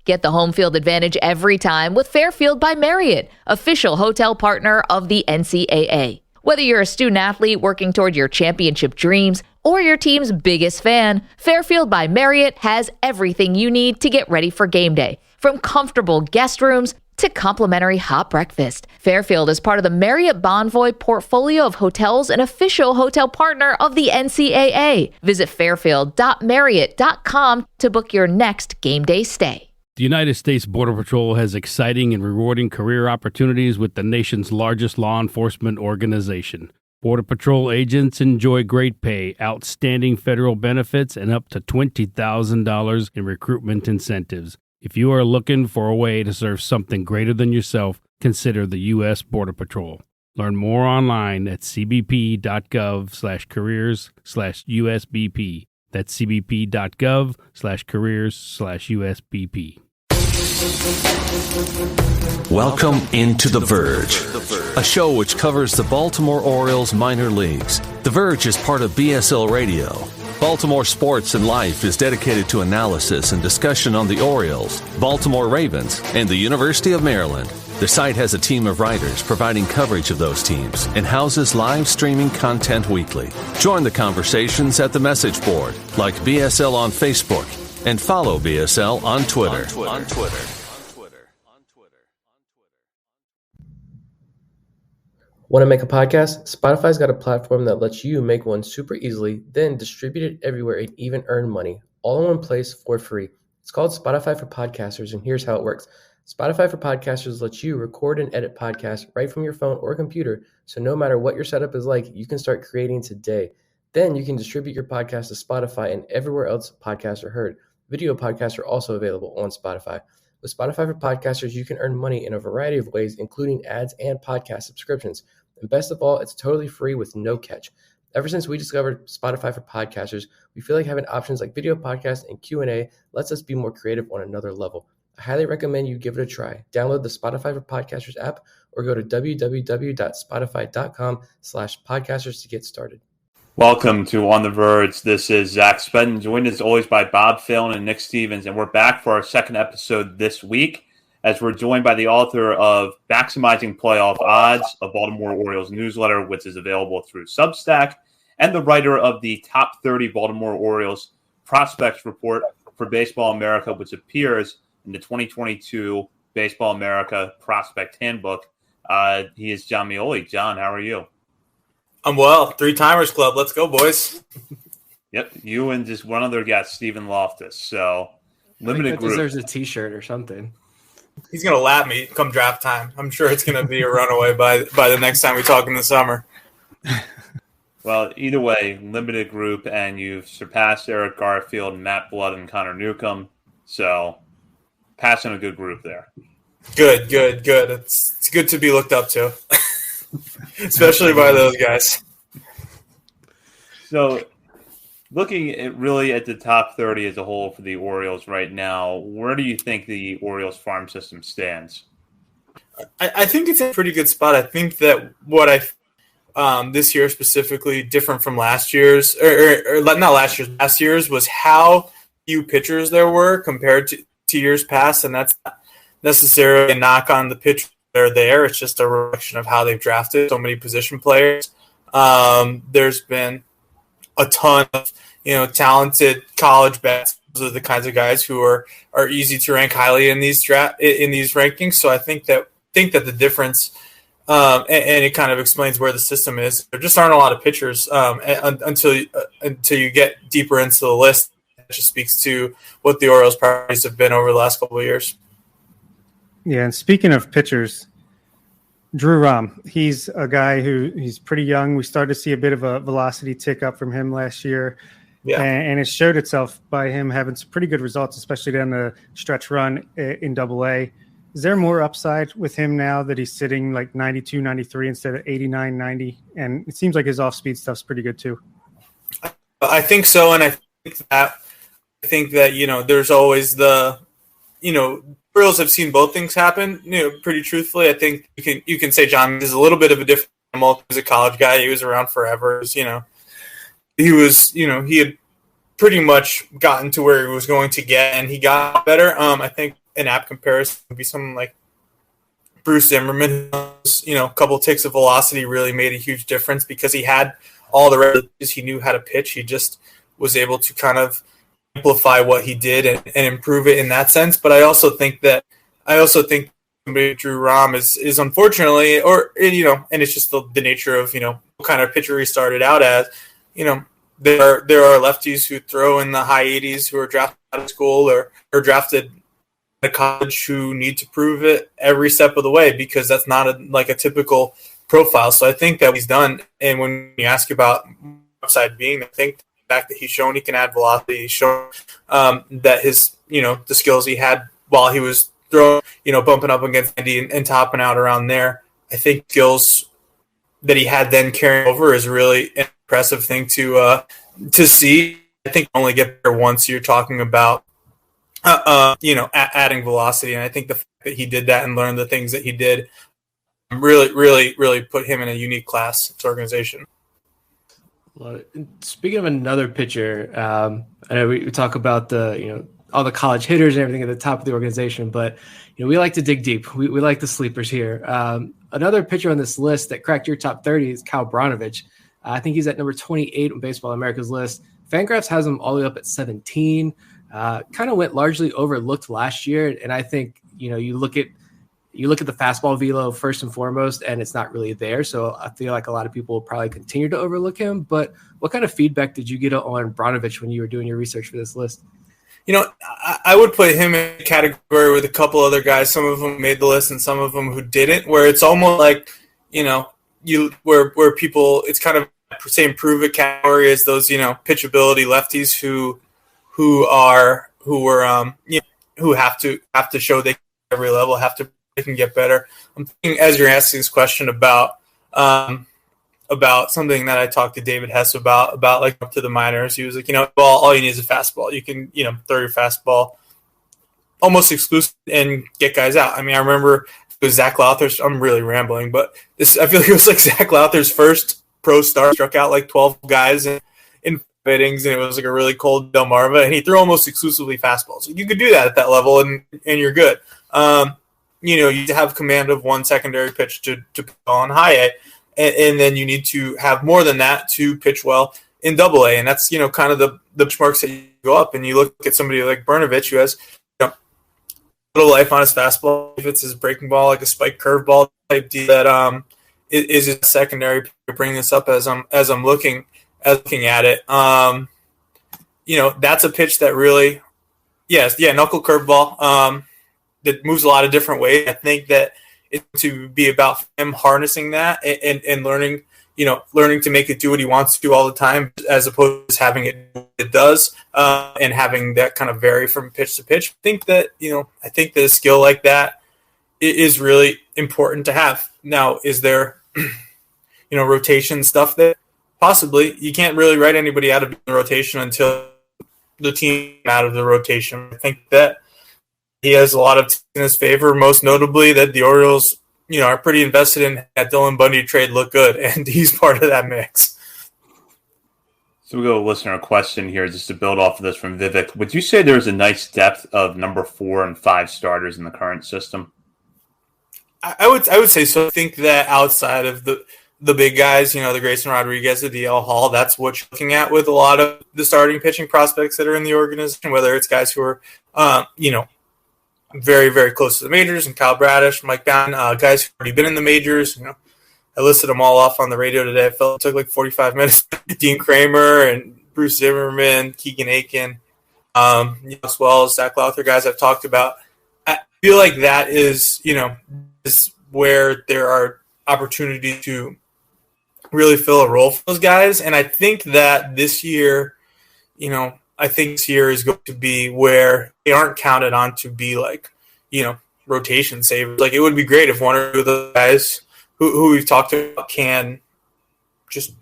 Get the home field advantage every time with Fairfield by Marriott, official hotel partner of the NCAA. Whether you're a student athlete working toward your championship dreams or your team's biggest fan, Fairfield by Marriott has everything you need to get ready for game day. From comfortable guest rooms to complimentary hot breakfast, Fairfield is part of the Marriott Bonvoy portfolio of hotels and official hotel partner of the NCAA. Visit fairfield.marriott.com to book your next game day stay. The United States Border Patrol has exciting and rewarding career opportunities with the nation's largest law enforcement organization. Border Patrol agents enjoy great pay, outstanding federal benefits, and up to $20,000 in recruitment incentives. If you are looking for a way to serve something greater than yourself, consider the U.S. Border Patrol. Learn more online at cbp.gov/careers/USBP. That's cbp.gov/careers/USBP. Welcome into The Verge, a show which covers the Baltimore Orioles minor leagues. The Verge is part of BSL Radio. Baltimore Sports and Life is dedicated to analysis and discussion on the Orioles, Baltimore Ravens, and the University of Maryland. The site has a team of writers providing coverage of those teams and houses live streaming content weekly. Join the conversations at the message board, like BSL on Facebook, and follow BSL on Twitter. Want to make a podcast? Spotify's got a platform that lets you make one super easily, then distribute it everywhere and even earn money, all in one place for free. It's called Spotify for Podcasters, and here's how it works. Spotify for Podcasters lets you record and edit podcasts right from your phone or computer, so no matter what your setup is like, you can start creating today. Then you can distribute your podcast to Spotify and everywhere else podcasts are heard. Video podcasts are also available on Spotify. With Spotify for Podcasters, you can earn money in a variety of ways, including ads and podcast subscriptions. And best of all, it's totally free with no catch. Ever since we discovered Spotify for Podcasters, we feel like having options like video podcasts and Q&A lets us be more creative on another level. I highly recommend you give it a try. Download the Spotify for Podcasters app or go to www.spotify.com/podcasters to get started. Welcome to On the Verge. This is Zach Spedden, joined as always by Bob Phelan and Nick Stevens, and we're back for our second episode this week as we're joined by the author of Maximizing Playoff Odds, a Baltimore Orioles newsletter, which is available through Substack, and the writer of the Top 30 Baltimore Orioles Prospects Report for Baseball America, which appears in the 2022 Baseball America Prospect Handbook. He is John Meoli. John, how are you? I'm well. Three-timers club. Let's go, boys. Yep, you and just one other guest, Stephen Loftus. So, limited group. Deserves a T-shirt or something. He's going to lap me come draft time. I'm sure it's going to be a runaway by the next time we talk in the summer. Well, either way, limited group, and you've surpassed Eric Garfield, Matt Blood, and Connor Newcomb. So, passing a good group there. Good. It's good to be looked up to. Especially by those guys. So, looking at the top 30 as a whole for the Orioles right now, where do you think the Orioles farm system stands? I think it's in a pretty good spot. I think that this year specifically different from last year's, or not last year's, was how few pitchers there were compared to years past, and that's not necessarily a knock on the pitchers that are there. It's just a reflection of how they've drafted so many position players. There's been a ton of talented college bats. Those are the kinds of guys who are easy to rank highly in these rankings. So I think that the difference, and it kind of explains where the system is. There just aren't a lot of pitchers until you get deeper into the list. It just speaks to what the Orioles' priorities have been over the last couple of years. Yeah, and speaking of pitchers, Drew Rom, he's a guy he's pretty young. We started to see a bit of a velocity tick up from him last year. Yeah. And it showed itself by him having some pretty good results, especially down the stretch run in Double-A. Is there more upside with him now that he's sitting like 92, 93 instead of 89, 90? And it seems like his off-speed stuff's pretty good too. I think so, and I think that there's always the Orioles have seen both things happen. Pretty truthfully, I think you can say John is a little bit of a different animal. He was a college guy. He was around forever. He had pretty much gotten to where he was going to get, and he got better. I think an apt comparison would be someone like Bruce Zimmerman. A couple ticks of velocity really made a huge difference because he had all the rest. He knew how to pitch. He just was able to kind of amplify what he did and improve it in that sense. But I also think somebody Drew Rom is unfortunately, and it's just the nature of what kind of pitcher he started out as. There are lefties who throw in the high 80s who are drafted out of school or drafted at college who need to prove it every step of the way because that's not a typical profile. So I think that he's done. And when you ask about upside being, I think the fact that he's shown he can add velocity, he's shown that his the skills he had while he was throwing, bumping up against Andy and topping out around there. I think skills that he had then carrying over is really an impressive thing to see. I think only get there once you're talking about adding velocity, and I think the fact that he did that and learned the things that he did really, really, really put him in a unique class to organization. Speaking of another pitcher, I know we talk about the all the college hitters and everything at the top of the organization, but we like to dig deep. We like the sleepers here. Another pitcher on this list that cracked your top 30 is Kyle Brnovich. I think he's at number 28 on Baseball America's list. Fangraphs has him all the way up at 17. Kind of went largely overlooked last year, and I think you look at the fastball velo first and foremost, and it's not really there. So I feel like a lot of people will probably continue to overlook him. But what kind of feedback did you get on Brnovich when you were doing your research for this list? I would put him in a category with a couple other guys. Some of them made the list and some of them who didn't, where it's almost like, where people, it's kind of the same prove it category as those, pitchability lefties who have to show they can at every level, they can get better. I'm thinking as you're asking this question about something that I talked to David Hess about like up to the minors. He was like, all you need is a fastball. You can, throw your fastball almost exclusive and get guys out. I mean, I remember it was Zach Lowther's, I'm really rambling, but I feel like it was like Zach Lowther's first pro start, struck out like 12 guys in innings, and it was like a really cold Delmarva, and he threw almost exclusively fastballs. So you could do that at that level, and you're good. You have command of one secondary pitch to put on high A, and then you need to have more than that to pitch well in double A, and that's kind of the benchmarks that you go up, and you look at somebody like Brnovich who has little life on his fastball. If it's his breaking ball, like a spike curveball type deal, that is a secondary to bring this up as I'm looking at it. That's a pitch that really, knuckle curveball that moves a lot of different ways. I think that it's to be about him harnessing that and learning to make it do what he wants to do all the time, as opposed to having it does, and having that kind of vary from pitch to pitch. I think that a skill like that is really important to have. Now, is there rotation stuff that possibly you can't really write anybody out of the rotation until the team out of the rotation? I think that he has a lot of in his favor, most notably that the Orioles, are pretty invested in that Dylan Bundy trade look good, and he's part of that mix. So we go to a listener question here just to build off of this from Vivek. Would you say there's a nice depth of number 4 and 5 starters in the current system? I would say so. I think that outside of the big guys, the Grayson Rodriguez, the DL Hall, that's what you're looking at with a lot of the starting pitching prospects that are in the organization, whether it's guys who are, very, very close to the majors, and Kyle Bradish, Mike Bound, guys who've already been in the majors. I listed them all off on the radio today. I felt it took like 45 minutes. Dean Kramer and Bruce Zimmerman, Keegan Aiken, as well as Zach Lowther, guys I've talked about. I feel like that is where there are opportunities to really fill a role for those guys. And I think that this year, is going to be where they aren't counted on to be like, rotation savers. Like, it would be great if one or two of the guys who we've talked about can just,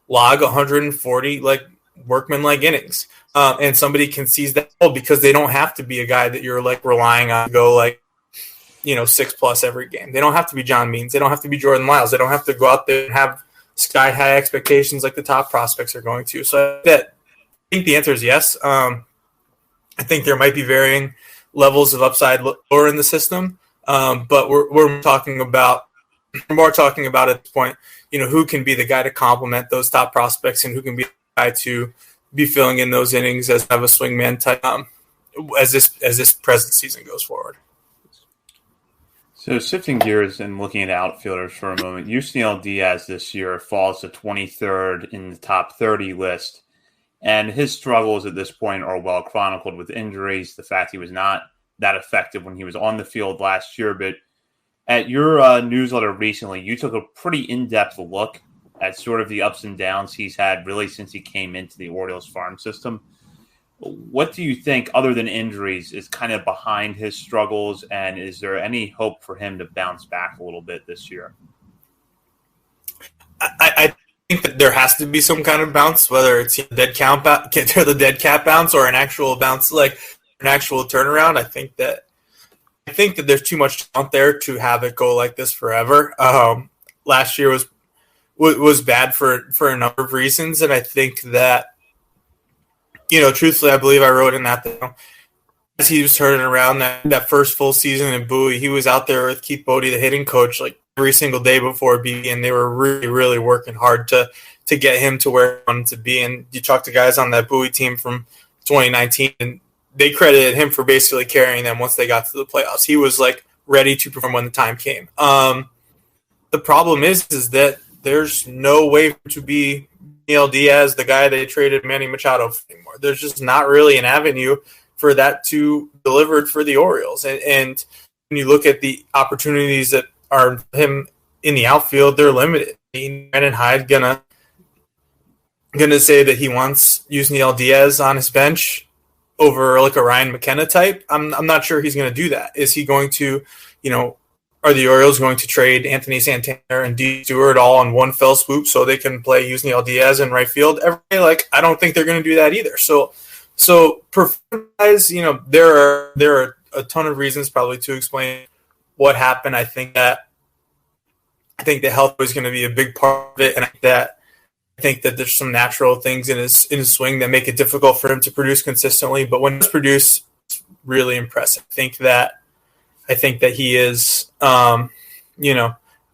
log 140 like workman-like innings. And somebody can seize that role because they don't have to be a guy that you're like relying on to go like, 6+ every game. They don't have to be John Means. They don't have to be Jordan Lyles. They don't have to go out there and have sky-high expectations like the top prospects are going to. So I think the answer is yes. I think there might be varying levels of upside lower in the system. But we're more talking about at this point, who can be the guy to complement those top prospects and who can be the guy to be filling in those innings as have a swingman type as this present season goes forward. So shifting gears and looking at outfielders for a moment, Yusniel Diaz this year falls to 23rd in the top 30 list. And his struggles at this point are well chronicled with injuries, the fact he was not that effective when he was on the field last year. But at your newsletter recently, you took a pretty in-depth look at sort of the ups and downs he's had really since he came into the Orioles farm system. What do you think, other than injuries, is kind of behind his struggles, and is there any hope for him to bounce back a little bit this year? I think that there has to be some kind of bounce, whether it's the dead cat bounce or an actual bounce, like an actual turnaround. I think that there's too much out there to have it go like this forever. Last year was bad for a number of reasons, and I think that, truthfully, I believe I wrote in that as he was turning around that first full season in Bowie, he was out there with Keith Bodie, the hitting coach, like every single day before BB, and they were really, really working hard to get him to where he wanted to be. And you talk to guys on that Bowie team from 2019, and they credited him for basically carrying them once they got to the playoffs. He was like ready to perform when the time came. The problem is that there's no way to be Neil Diaz, the guy they traded Manny Machado for anymore. There's just not really an avenue for that to deliver for the Orioles. And when you look at the opportunities that are him in the outfield, they're limited. Brandon Hyde gonna say that he wants Yusniel Diaz on his bench over like a Ryan McKenna type. I'm not sure he's going to do that. Is he going to, are the Orioles going to trade Anthony Santana and D. Stewart all on one fell swoop so they can play Yusniel Diaz in right field every day? Like, I don't think they're going to do that either. So performance-wise, there are a ton of reasons probably to explain what happened. I think that health was going to be a big part of it, and I think that there's some natural things in his swing that make it difficult for him to produce consistently. But when he's produced, it's really impressive. I think that he is, I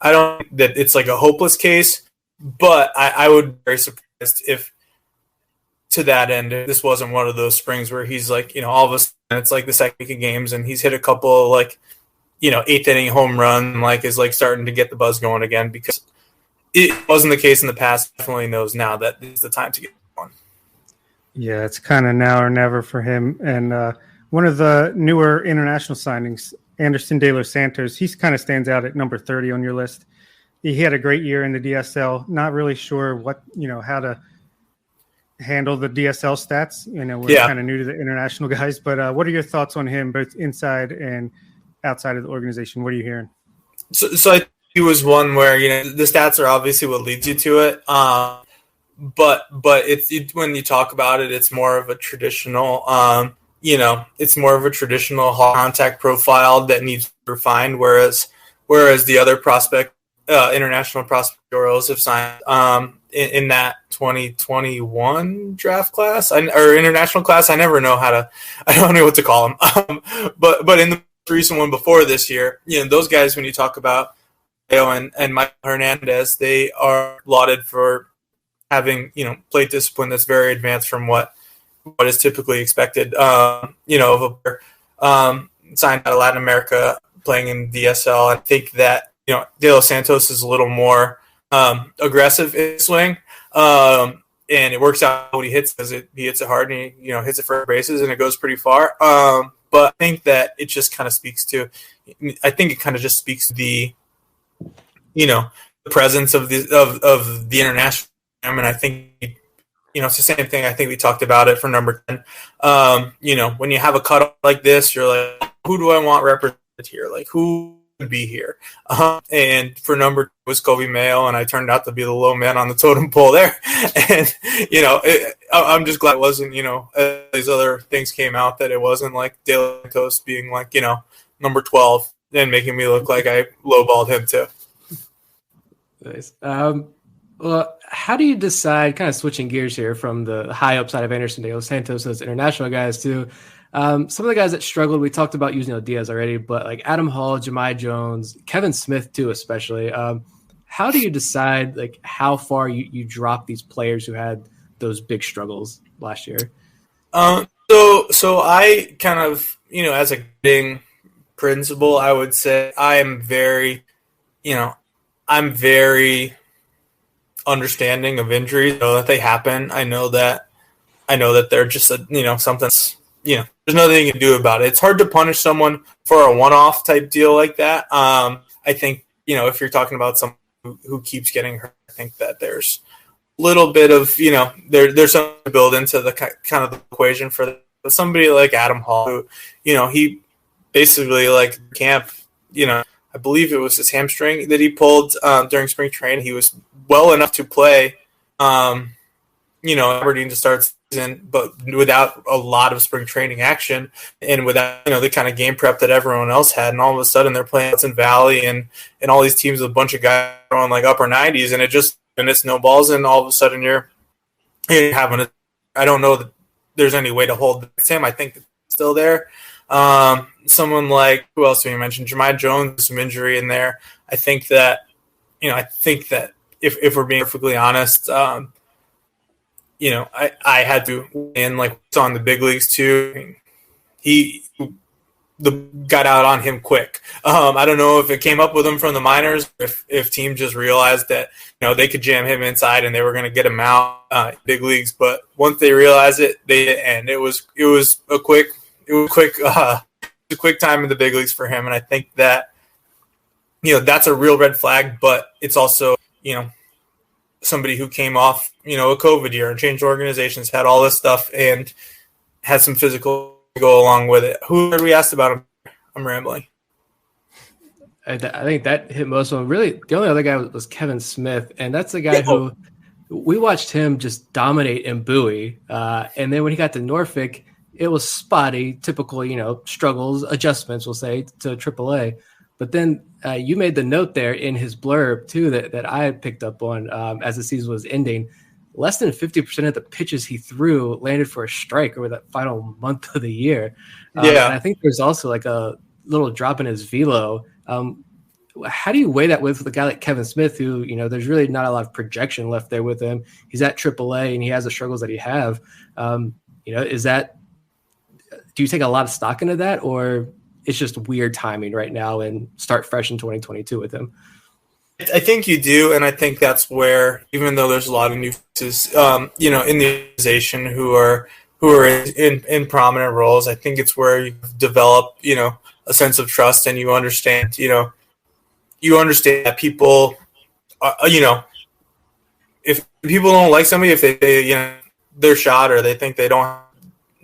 don't think that it's like a hopeless case, but I would be very surprised if, to that end, if this wasn't one of those springs where he's like, all of a sudden it's like the second week of games and he's hit a couple of like, eighth inning home run, like is like starting to get the buzz going again, because it wasn't the case in the past. Definitely knows now that it's the time to get going. Yeah, it's kind of now or never for him. And one of the newer international signings, Anderson De Los Santos, he kind of stands out at number 30 on your list. He had a great year in the DSL. Not really sure what, how to handle the DSL stats. We're kind of new to the international guys, but what are your thoughts on him, both inside and outside of the organization? What are you hearing? So I he was one where the stats are obviously what leads you to it, but when you talk about it, it's more of a traditional, it's more of a traditional contact profile that needs to be refined. Whereas the other prospect, international prospect Orioles have signed in that 2021 draft class or international class. I don't know what to call them, but in the recent one before this year, those guys, when you talk about and Michael Hernandez, they are lauded for having, plate discipline that's very advanced from what is typically expected, of a player signed out of Latin America playing in DSL. I think that, De Los Santos is a little more aggressive in his swing, and it works out when he hits because he hits it hard and he hits it for bases and it goes pretty far. But I think that it just kind of speaks to the the presence of the international. I mean, I think it's the same thing. I think we talked about it for number 10. When you have a cutoff like this, you're like, who do I want represented here? Like, who would be here? And for number 2 was Kobe Mayo, and I turned out to be the low man on the totem pole there. And I'm just glad it wasn't. These other things came out that it wasn't like De Los Santos being like number 12 and making me look like I lowballed him too. Nice. Well, how do you decide, kind of switching gears here from the high upside of Anderson De Los Santos, those international guys, to Some of the guys that struggled, we talked about using Diaz already, but like Adam Hall, Jahmai Jones, Kevin Smith too, especially. How do you decide like how far you drop these players who had those big struggles last year? So I kind of, as a guiding principle, I would say I'm very understanding of injuries. I know that they happen. I know that they're just something's, there's nothing you can do about it. It's hard to punish someone for a one-off type deal like that. I think, if you're talking about someone who keeps getting hurt, I think that there's a little bit of, there's something to build into the kind of the equation for somebody like Adam Hall, who, he basically like camp, I believe it was his hamstring that he pulled during spring training. He was well enough to play, Aberdeen to start season, but without a lot of spring training action and without, the kind of game prep that everyone else had. And all of a sudden they're playing Hudson Valley and all these teams with a bunch of guys throwing like upper 90s, and it snowballs, and all of a sudden you're having a, I don't know that there's any way to hold him. I think it's still there. Someone like, who else do you mention? Jahmai Jones, some injury in there. I think that if we're being perfectly honest, I had to win, like on the big leagues too. He got out on him quick. I don't know if it came up with him from the minors, if team just realized that they could jam him inside and they were going to get him out big leagues. But once they realized it, it was a quick time in the big leagues for him. And I think that that's a real red flag. But it's also somebody who came off a COVID year and changed organizations, had all this stuff, and had some physical go along with it. Who are we asked about him? I'm rambling. I think that hit most of them. Really, the only other guy was Kevin Smith, and that's the guy who we watched him just dominate in Bowie. And then when he got to Norfolk, it was spotty, typical, struggles, adjustments, we'll say, to AAA. But then you made the note there in his blurb, too, that I had picked up on as the season was ending. Less than 50% of the pitches he threw landed for a strike over that final month of the year. And I think there's also like a little drop in his velo. How do you weigh that with a guy like Kevin Smith, who, there's really not a lot of projection left there with him? He's at AAA and he has the struggles that he have. Do you take a lot of stock into that, or it's just weird timing right now and start fresh in 2022 with him? I think you do, and I think that's where, even though there's a lot of new faces, in the organization who are in prominent roles, I think it's where you develop, a sense of trust, and you understand that people, if people don't like somebody, if they they're shot or they think they don't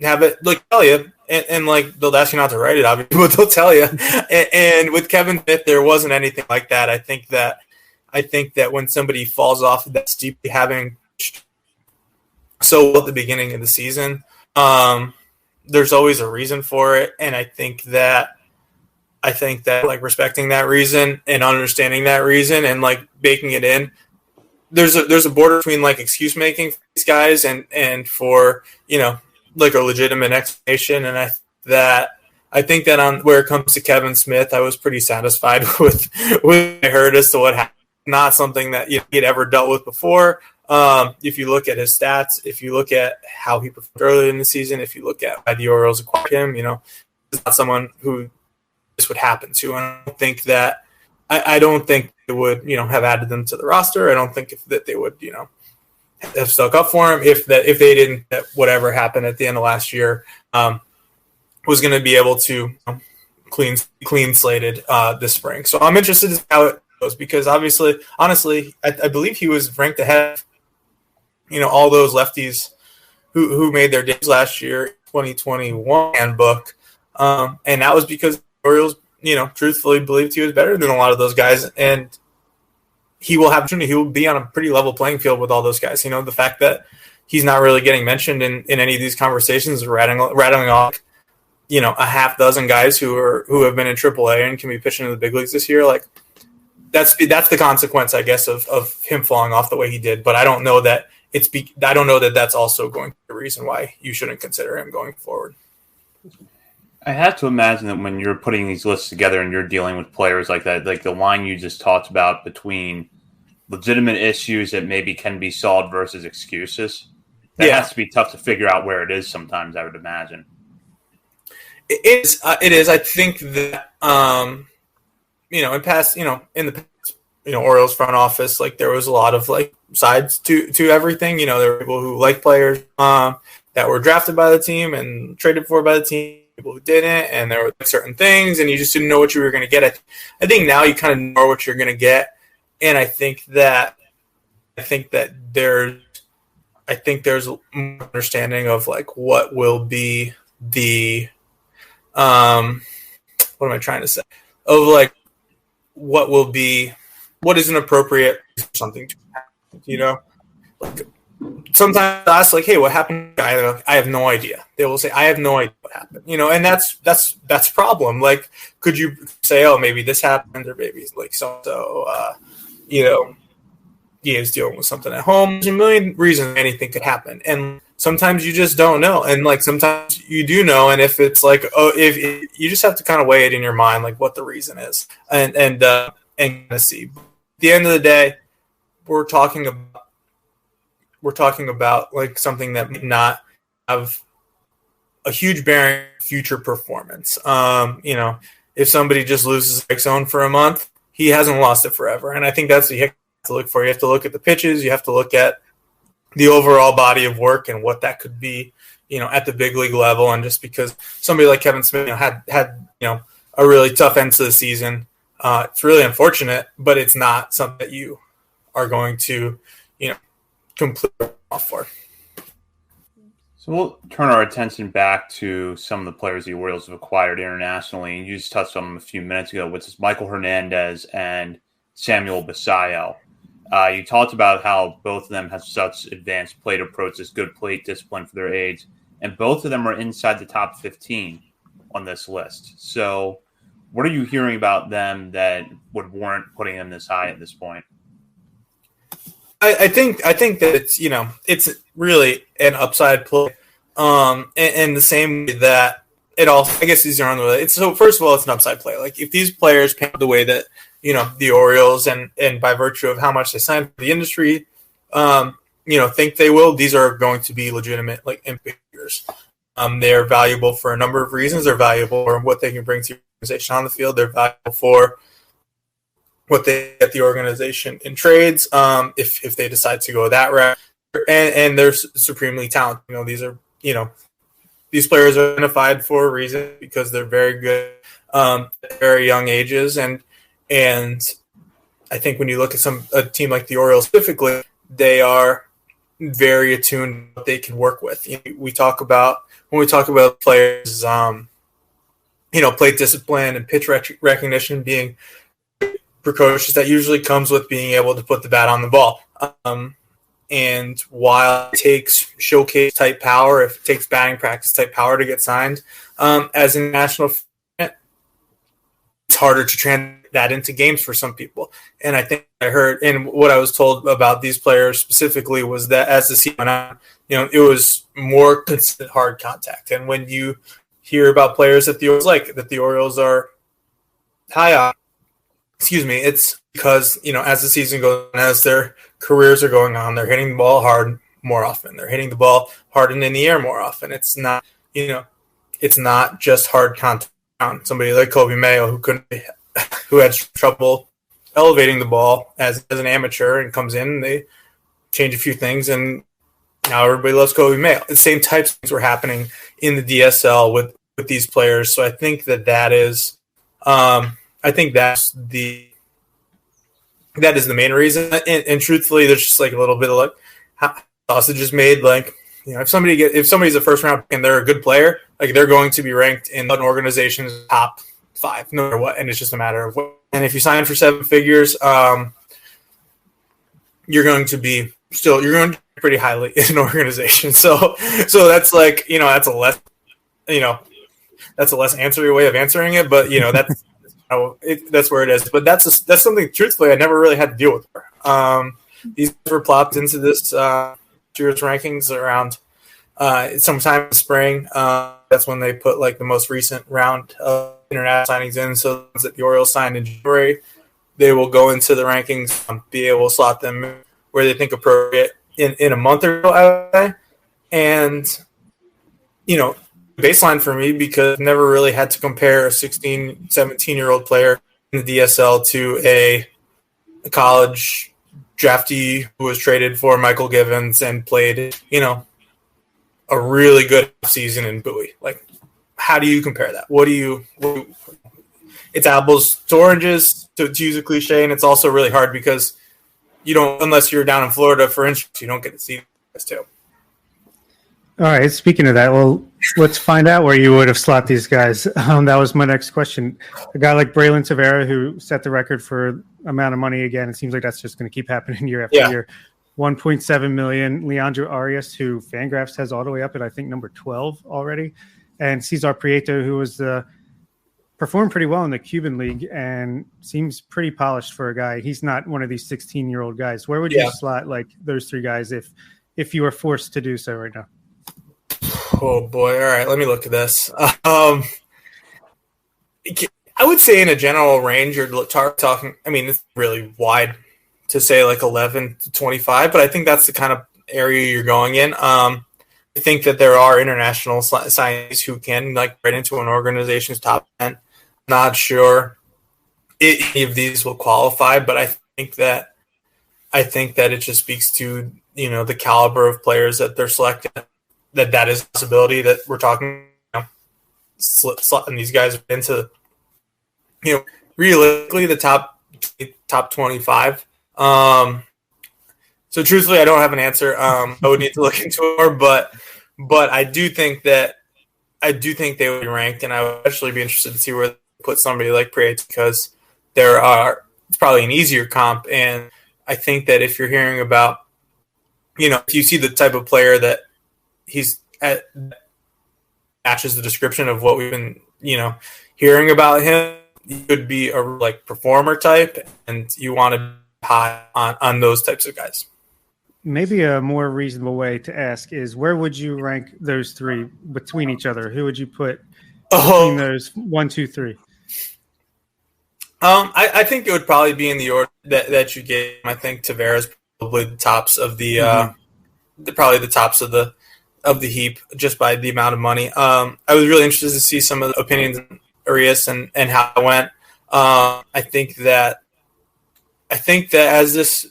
have it, like, tell you, and like they'll ask you not to write it, obviously, but they'll tell you. And with Kevin Smith, there wasn't anything like that. I think that when somebody falls off that steep, having so well at the beginning of the season, there's always a reason for it. And I think that like respecting that reason and understanding that reason and like baking it in, there's a border between like excuse making for these guys and for, like a legitimate explanation. And I think that on where it comes to Kevin Smith, I was pretty satisfied with what I heard as to what happened. Not something that he'd ever dealt with before. If you look at his stats, if you look at how he performed earlier in the season, if you look at why the Orioles acquired him, it's not someone who this would happen to. And I don't think they would, have added them to the roster. I don't think that they would, have stuck up for him if they didn't, that whatever happened at the end of last year was going to be able to clean slated this spring. So I'm interested in how it goes, because honestly, I believe he was ranked ahead of, all those lefties who made their debuts last year, 2021 handbook. And that was because the Orioles, truthfully believed he was better than a lot of those guys. And he will have opportunity. He will be on a pretty level playing field with all those guys. The fact that he's not really getting mentioned in any of these conversations, rattling off, a half dozen guys who have been in AAA and can be pitching in the big leagues this year. Like that's the consequence, I guess, of him falling off the way he did. But I don't know that that's also going to be the reason why you shouldn't consider him going forward. I have to imagine that when you're putting these lists together and you're dealing with players like that, like the line you just talked about between legitimate issues that maybe can be solved versus excuses, that has to be tough to figure out where it is sometimes, I would imagine. It is. I think that, in the past, Orioles front office, like there was a lot of like sides to everything. There were people who like players that were drafted by the team and traded for by the team, people who didn't, and there were certain things, and you just didn't know what you were going to get. I think now you kind of know what you're going to get, and I think there's an understanding of like what will be the what am I trying to say? Of like what is an appropriate something to happen, Like sometimes I ask like, hey, what happened? I have no idea. They will say, I have no idea what happened. And that's a problem. Like, could you say, oh, maybe this happened, or maybe like he is dealing with something at home. There's a million reasons anything could happen, and sometimes you just don't know, and like sometimes you do know. And if it's like, you just have to kind of weigh it in your mind, like what the reason is, and kind of see. At the end of the day, we're talking about like something that may not have a huge bearing on future performance. If somebody just loses the zone for a month, he hasn't lost it forever, and I think that's what you have to look for. You have to look at the pitches. You have to look at the overall body of work and what that could be, at the big league level. And just because somebody like Kevin Smith had a really tough end to the season, it's really unfortunate, but it's not something that you are going to, completely off for. So we'll turn our attention back to some of the players the Orioles have acquired internationally. You just touched on them a few minutes ago, which is Michael Hernandez and Samuel Basallo. You talked about how both of them have such advanced plate approaches, good plate discipline for their age, and both of them are inside the top 15 on this list. So what are you hearing about them that would warrant putting them this high at this point? I think that it's really an upside play, and the same way that it also, I guess these are on the way. So first of all, it's an upside play. Like if these players pan the way that the Orioles and by virtue of how much they signed for the industry, think they will, these are going to be legitimate like impact figures. They're valuable for a number of reasons. They're valuable for what they can bring to your organization on the field. They're valuable for what they get the organization in trades, if they decide to go that route, and they're supremely talented. These players are identified for a reason because they're very good at very young ages, and I think when you look at a team like the Orioles specifically, they are very attuned to what they can work with. When we talk about players, plate discipline and pitch recognition being precocious, that usually comes with being able to put the bat on the ball. And while it takes showcase type power, if it takes batting practice type power to get signed as a national, it's harder to translate that into games for some people. And I think I heard, and what I was told about these players specifically was that as the season went on, it was more consistent hard contact. And when you hear about players that the Orioles are high on, it's because, as the season goes on, as their careers are going on, they're hitting the ball hard more often. They're hitting the ball hard and in the air more often. It's not, it's not just hard contact. Somebody like Kobe Mayo who had trouble elevating the ball as an amateur and comes in and they change a few things and now everybody loves Kobe Mayo. The same types of things were happening in the DSL with these players. So I think that is that is the main reason. And truthfully, there's just like a little bit of like sausage is made. Like, if somebody's a first round pick and they're a good player, like they're going to be ranked in an organization's top 5, no matter what. And it's just a matter of what. And if you sign for 7 figures, you're going to be pretty highly in an organization. So that's like, that's a less answery way of answering it. But that's that's where it is. But that's something truthfully I never really had to deal with. These were plopped into this year's rankings around sometime in the spring. That's when they put like the most recent round of international signings in. So the ones that the Orioles signed in January, they will go into the rankings, be able to slot them where they think appropriate in a month or so, I would say. And, baseline for me, because I've never really had to compare a 16, 17-year-old player in the DSL to a college draftee who was traded for Michael Givens and played, a really good season in Bowie. Like, how do you compare that? It's apples to oranges, to use a cliche, and it's also really hard because unless you're down in Florida, for instance, you don't get to see this too. All right. Speaking of that, well, let's find out where you would have slot these guys. That was my next question. A guy like Braylon Tavera, who set the record for amount of money again, it seems like that's just going to keep happening year after year. 1.7 million. Leandro Arias, who Fangraphs has all the way up at, I think, number 12 already. And Cesar Prieto, who was performed pretty well in the Cuban League and seems pretty polished for a guy. He's not one of these 16-year-old guys. Where would you slot like those three guys if you were forced to do so right now? Oh boy! All right, let me look at this. I would say in a general range, you're talking. I mean, it's really wide to say like 11 to 25, but I think that's the kind of area you're going in. I think that there are international signees who can like right into an organization's top 10. Not sure if any of these will qualify, but I think that it just speaks to the caliber of players that they're selecting. That is a possibility that we're talking, slotting these guys into, realistically the top 25. So truthfully, I don't have an answer. I would need to look into it more, but I do think they would be ranked, and I would actually be interested to see where they put somebody like Prieto, because it's probably an easier comp, and I think that if you're hearing about, if you see the type of player that matches the description of what we've been, hearing about him, he could be a like performer type, and you want to be high on those types of guys. Maybe a more reasonable way to ask is, where would you rank those three between each other? Who would you put between those 1, 2, 3? I think it would probably be in the order that you gave. I think Tavera's probably the tops of the tops of the heap, just by the amount of money. I was really interested to see some of the opinions on Arias and how it went. I think that as this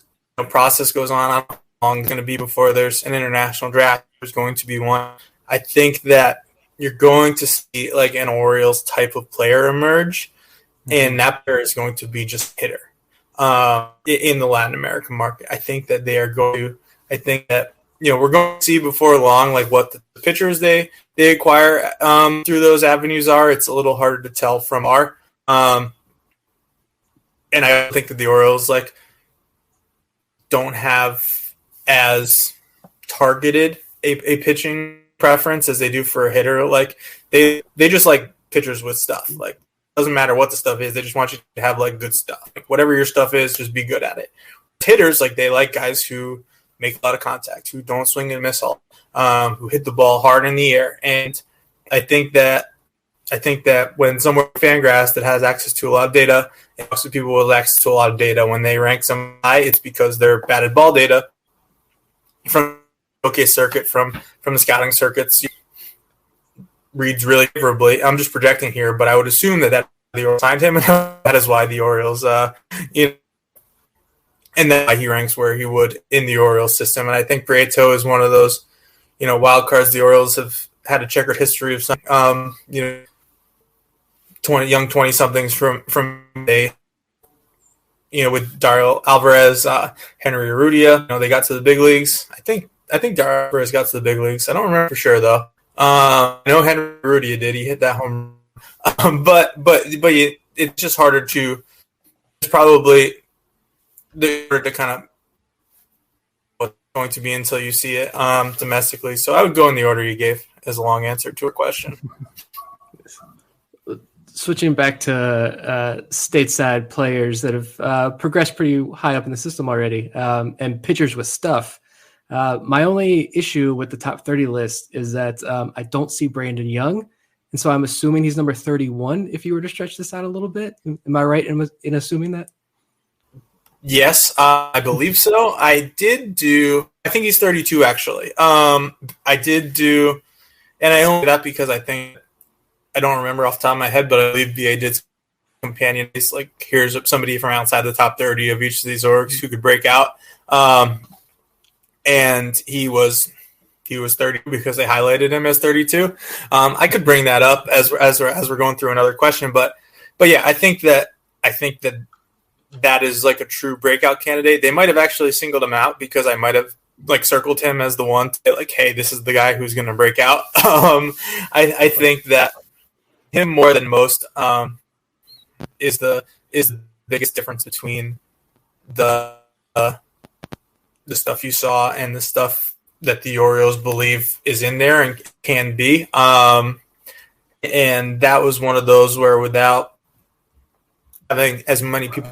process goes on, I don't know how long it's going to be before there's an international draft. There's going to be one. I think that you're going to see like an Orioles type of player emerge, and that player is going to be just a hitter in the Latin American market. I think that they are going to. I think that we're going to see before long like what the pitchers they acquire through those avenues are. It's a little harder to tell from our. And I think that the Orioles like don't have as targeted a pitching preference as they do for a hitter. Like they just like pitchers with stuff. Like doesn't matter what the stuff is, they just want you to have like good stuff. Like whatever your stuff is, just be good at it. Hitters, like they like guys who make a lot of contact, who don't swing and miss all, who hit the ball hard in the air. And I think that when someone Fangraphs that has access to a lot of data, and also people with access to a lot of data, when they rank some high, it's because their batted ball data from the showcase circuit, from the scouting circuits, reads really favorably. I'm just projecting here, but I would assume that the Orioles signed him, and that is why the Orioles, and then why he ranks where he would in the Orioles system. And I think Prieto is one of those, wild cards. The Orioles have had a checkered history of some, 20-somethings from a, with Dario Alvarez, Henry Urrutia. They got to the big leagues. I think Dario Alvarez got to the big leagues. I don't remember for sure though. I know Henry Urrutia did. He hit that home, but it's just harder to. It's probably the order to kind of what's going to be until you see it domestically. So I would go in the order you gave as a long answer to a question. Switching back to stateside players that have progressed pretty high up in the system already, and pitchers with stuff. My only issue with the top 30 list is that I don't see Brandon Young. And so I'm assuming he's number 31 if you were to stretch this out a little bit. Am I right in assuming that? Yes, I believe so. I think he's 32 actually. I did do, and I only did that because I don't remember off the top of my head, but I believe BA did companion. It's like, here's somebody from outside the top 30 of each of these orgs who could break out. And he was 30 because they highlighted him as 32. I could bring that up as we're going through another question, but yeah, I think that is like a true breakout candidate. They might have actually singled him out because I might have like circled him as the one to like, hey, this is the guy who's going to break out. I think that him more than most is the biggest difference between the stuff you saw and the stuff that the Orioles believe is in there and can be. And that was one of those where without having as many people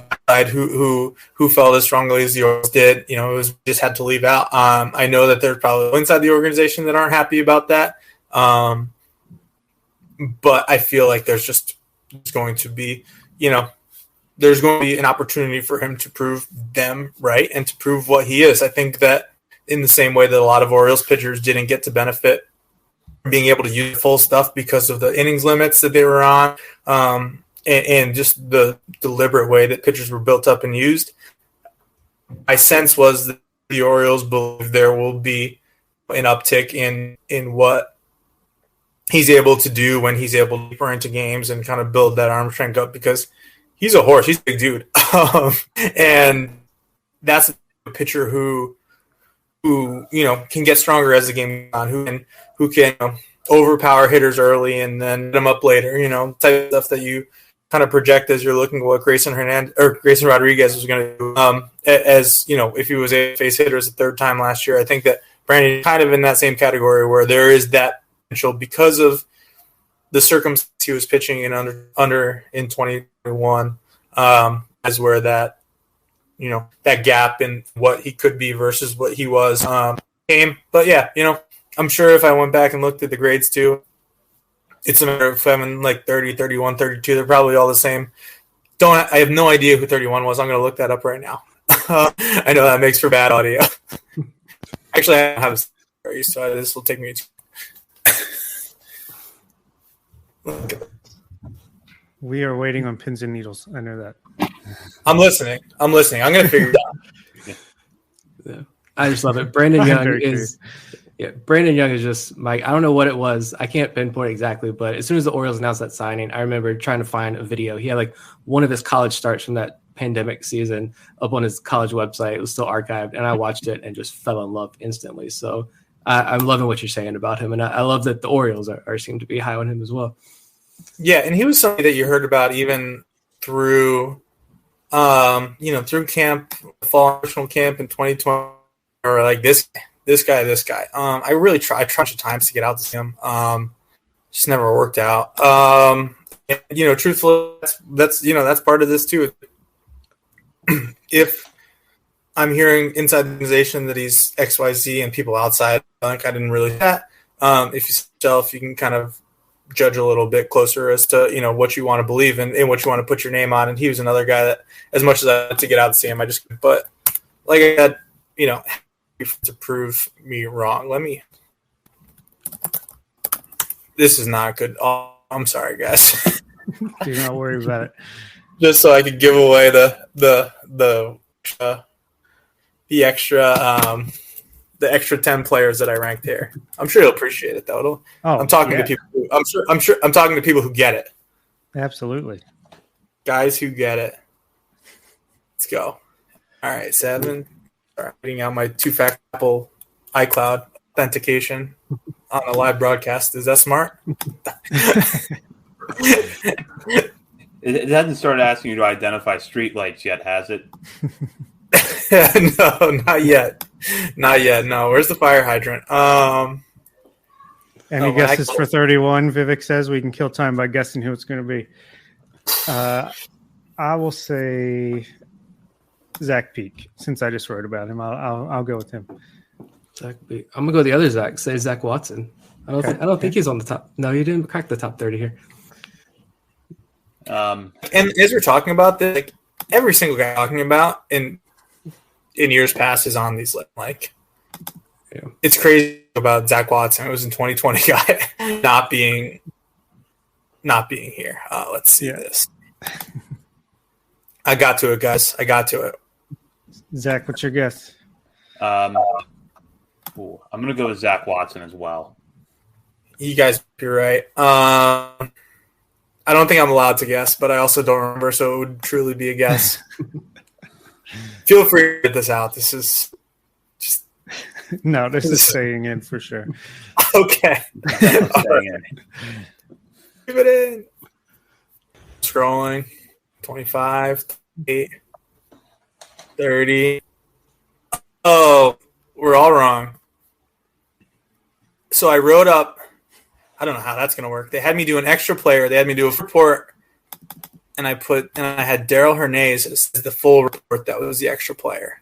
who felt as strongly as the Orioles did, it was just had to leave out. I know that there's probably inside the organization that aren't happy about that. But I feel like there's going to be, there's going to be an opportunity for him to prove them right and to prove what he is. I think that in the same way that a lot of Orioles pitchers didn't get to benefit from being able to use full stuff because of the innings limits that they were on, and just the deliberate way that pitchers were built up and used. My sense was that the Orioles believe there will be an uptick in what he's able to do when he's able to deeper into games and kind of build that arm strength up, because he's a horse. He's a big dude. And that's a pitcher who can get stronger as the game goes on, who can overpower hitters early and then get them up later, type of stuff that you kind of project as you're looking at what Grayson Rodriguez was going to do. As if he was able to face hitters a third time last year, I think that Brandon kind of in that same category where there is that potential because of the circumstance he was pitching in under in 2021, as where that that gap in what he could be versus what he was came. But yeah, I'm sure if I went back and looked at the grades too, it's a matter of having like 30, 31, 32. They're probably all the same. I have no idea who 31 was. I'm going to look that up right now. I know that makes for bad audio. Actually, I don't have a story, so this will take me We are waiting on pins and needles. I know that. I'm listening. I'm going to figure it out. Yeah. I just love it. Brandon Young is just I don't know what it was. I can't pinpoint exactly, but as soon as the Orioles announced that signing, I remember trying to find a video. He had like one of his college starts from that pandemic season up on his college website. It was still archived, and I watched it and just fell in love instantly. So I'm loving what you're saying about him, and I love that the Orioles are seem to be high on him as well. Yeah, and he was something that you heard about even through, through camp, fall national camp in 2020, or like this guy. I really tried a bunch of times to get out to see him. Just never worked out. Truthfully, that's part of this too. If I'm hearing inside the organization that he's XYZ and people outside, I didn't really do that. If you can kind of judge a little bit closer as to, what you want to believe in and what you want to put your name on. And he was another guy that, as much as I had to get out to see him, but like I said, to prove me wrong. This is not good. Oh, I'm sorry, guys. Do not worry about it. Just so I could give away the extra 10 players that I ranked here. I'm sure you'll appreciate it though. I'm talking to people. I'm talking to people who get it. Absolutely. Guys who get it. Let's go. All right, 7. Reading out my 2-factor Apple iCloud authentication on a live broadcast. Is that smart? It hasn't started asking you to identify streetlights yet, has it? No, not yet. Not yet. No. Where's the fire hydrant? Any guesses for 31? Vivek says we can kill time by guessing who it's going to be. I will say Zach Peak, since I just wrote about him. I'll go with him. I'm gonna go the other Zach. Say Zach Watson. I don't think he's on the top. No, he didn't crack the top 30 here. And as we're talking about this, like every single guy talking about in years past is on these lists. Like, it's crazy about Zach Watson. It was in 2020 guy not being here. Let's see this. I got to it, guys. I got to it. Zach, what's your guess? I'm going to go with Zach Watson as well. You guys, you're right. I don't think I'm allowed to guess, but I also don't remember, so it would truly be a guess. Feel free to get this out. This is just no. This is staying in for sure. Okay. Keep it in. Scrolling. 25, 8, 30. Oh, we're all wrong. So I wrote up. I don't know how that's going to work. They had me do an extra player. They had me do a report, and I had Daryl Hernandez as the full report. That was the extra player.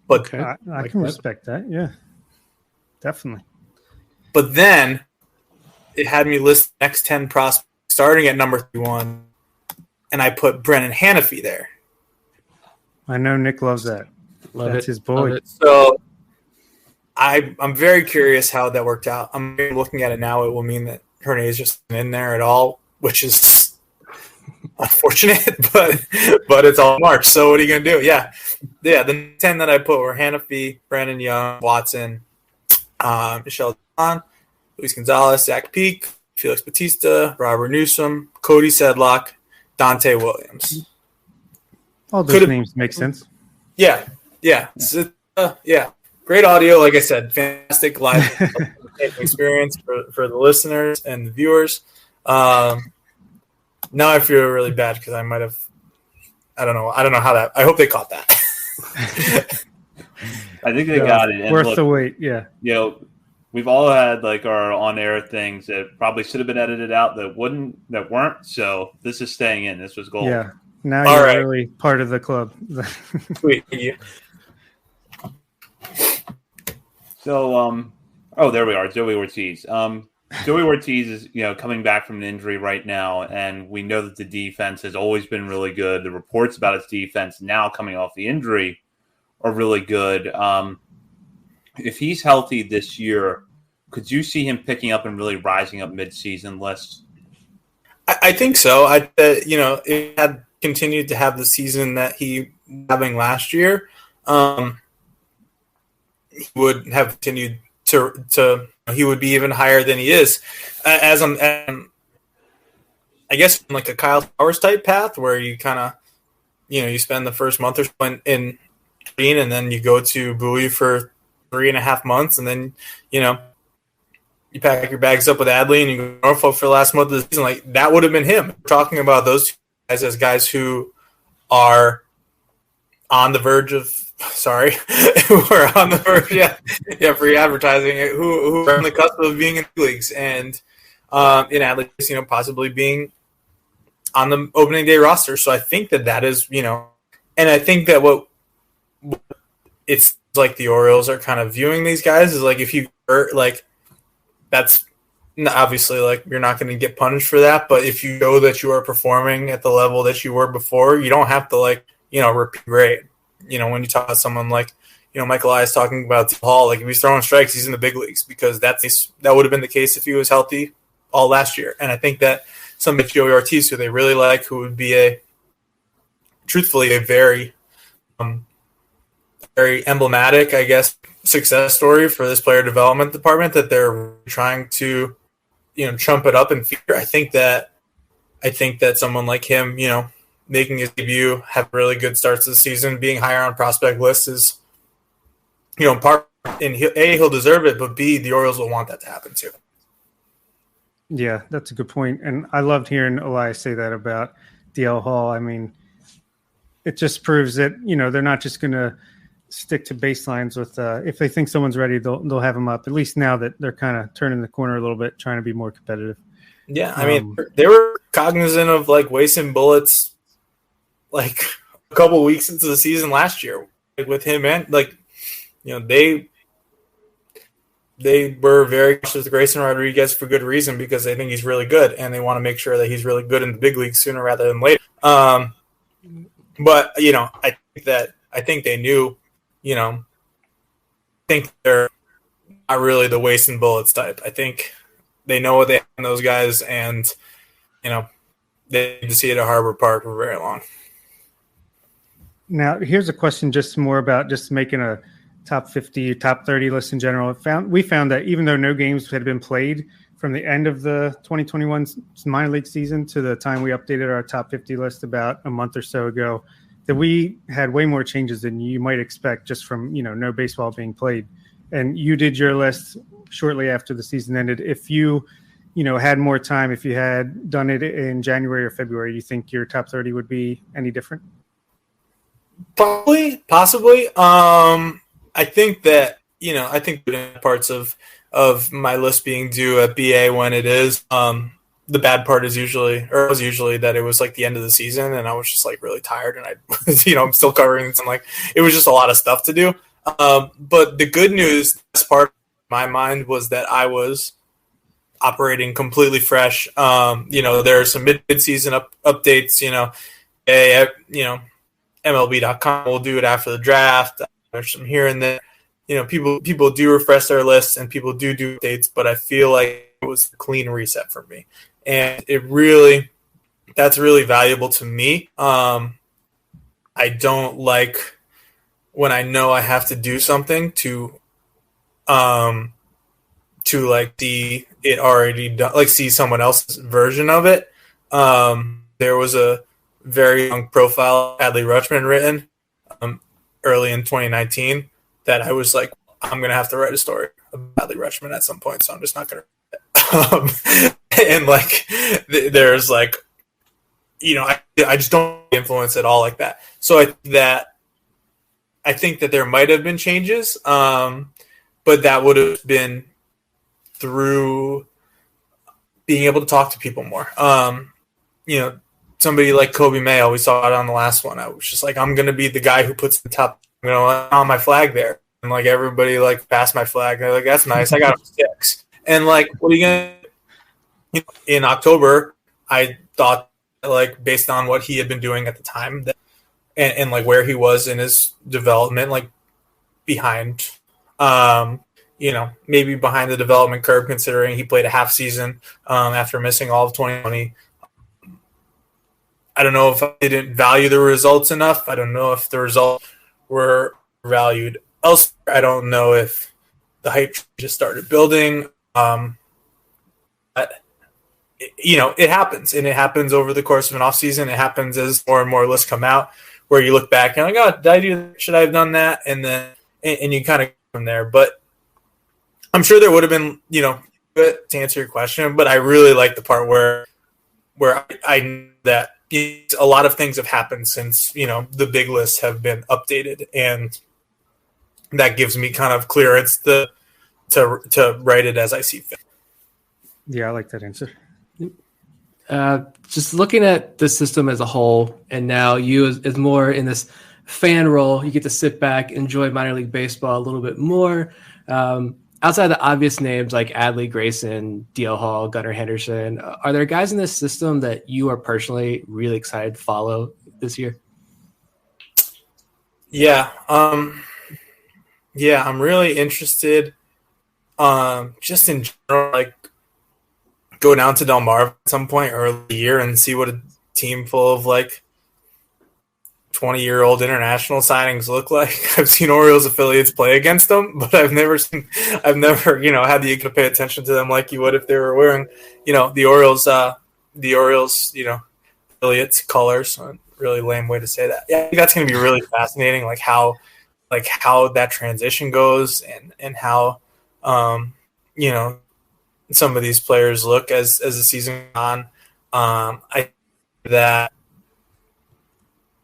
But I can respect that. Yeah, definitely. But then it had me list the next 10 prospects starting at number 31, and I put Brennan Hanafy there. I know Nick loves that. That's his boy. So I'm very curious how that worked out. I'm looking at it now. It will mean that Hernandez just isn't in there at all, which is unfortunate, but it's all March. So what are you going to do? Yeah. The 10 that I put were Hanafy, Brandon Young, Watson, Michelle Don, Luis Gonzalez, Zach Peak, Felix Bautista, Robert Newsom, Cody Sedlock, Dante Williams. All those names make sense. Yeah. Yeah. Great audio, like I said, fantastic live experience for the listeners and the viewers. Now I feel really bad because I might have. I don't know how that. I hope they caught that. I think they got it. And worth the wait. Yeah. We've all had like our on-air things that probably should have been edited out that weren't. So this is staying in. This was gold. Yeah. Now you're really part of the club. Sweet. So, there we are, Joey Ortiz. Joey Ortiz is, coming back from an injury right now, and we know that the defense has always been really good. The reports about its defense now coming off the injury are really good. If he's healthy this year, could you see him picking up and really rising up mid-season lists? I think so. If he had continued to have the season that he was having last year, he would have continued to he would be even higher than he is. As I guess like a Kyle Towers type path where you kind of, you spend the first month or so in Green, and then you go to Bowie for 3.5 months, and then, you pack your bags up with Adley and you go to Norfolk for the last month of the season. Like, that would have been him. We're talking about those two guys as guys who are on the verge of who are on the verge, free advertising, who are on the cusp of being in the leagues, and in Adley, possibly being on the opening day roster. So I think that is, and I think that what it's like the Orioles are kind of viewing these guys is like, if you like, that's obviously like you're not going to get punished for that, but if you know that you are performing at the level that you were before, you don't have to repeat grade. When you talk to someone like, Michael Elias talking about Hall, like if he's throwing strikes, he's in the big leagues, because that would have been the case if he was healthy all last year. And I think that somebody like Joey Ortiz, who they really like, who would be truthfully a very, very emblematic, I guess, success story for this player development department that they're trying to, trump it up and feature. I think that someone like him, making his debut, have really good starts to the season, being higher on prospect lists is, part, and he'll deserve it, but B, the Orioles will want that to happen too. Yeah, that's a good point. And I loved hearing Elias say that about DL Hall. I mean, it just proves that, they're not just going to stick to baselines with, if they think someone's ready, they'll have them up, at least now that they're kind of turning the corner a little bit, trying to be more competitive. Yeah. I mean, they were cognizant of like wasting bullets like a couple of weeks into the season last year, like with him, and like, they they were very cautious with Grayson Rodriguez for good reason, because they think he's really good and they want to make sure that he's really good in the big leagues sooner rather than later. But I think they knew, I think they're not really the wasting bullets type. I think they know what they have in those guys, and they need to see it at Harbor Park for very long. Now, here's a question just more about just making a top 50, top 30 list in general. We found that even though no games had been played from the end of the 2021 minor league season to the time we updated our top 50 list about a month or so ago, that we had way more changes than you might expect just from, no baseball being played. And you did your list shortly after the season ended. If you, had more time, if you had done it in January or February, you think your top 30 would be any different? Possibly. I think that, I think parts of my list being due at BA when it is, the bad part is was usually that it was like the end of the season and I was just like really tired and I was, I'm still covering some, like, it was just a lot of stuff to do. But the good news, this part of my mind was that I was operating completely fresh. There are some mid-season updates, MLB.com will do it after the draft. There's some here and there. People do refresh their lists and people do updates, but I feel like it was a clean reset for me. And that's really valuable to me. I don't like when I know I have to do something to like see it already done, like see someone else's version of it. There was a very young profile Adley Rutschman written early in 2019 that I was like, I'm going to have to write a story about Adley Rutschman at some point, so I'm just not going to. And like, there's like, I just don't influence at all like that. So I think that there might have been changes, but that would have been through being able to talk to people more. Somebody like Kobe Mayo, we saw it on the last one. I was just like, I'm going to be the guy who puts the top, on my flag there. And like everybody like passed my flag. They're like, that's nice. I got a 6. And like, what are you going to, in October, I thought like based on what he had been doing at the time that, and like where he was in his development, like behind, maybe behind the development curve, considering he played a half season after missing all of 2020. I don't know if I didn't value the results enough. I don't know if the results were valued elsewhere. I don't know if the hype just started building. But, it happens, and it happens over the course of an offseason. It happens as more and more lists come out where you look back and like, oh, did I do that? Should I have done that? And then and you kind of go from there. But I'm sure there would have been, good to answer your question, but I really like the part where I knew that a lot of things have happened since, the big lists have been updated, and that gives me kind of clearance to write it as I see fit. Yeah, I like that answer. Just looking at the system as a whole, and now you as more in this fan role, you get to sit back, enjoy minor league baseball a little bit more. Outside the obvious names like Adley, Grayson, DL Hall, Gunnar Henderson, are there guys in this system that you are personally really excited to follow this year? Yeah. I'm really interested just in general, like go down to Delmarva at some point early in the year and see what a team full of like 20-year-old international signings look like. I've seen Orioles affiliates play against them, but I've never had the to pay attention to them like you would if they were wearing, the Orioles, affiliates colors. A really lame way to say that. Yeah, I think that's going to be really fascinating, like how that transition goes and how, some of these players look as the season goes on. I think that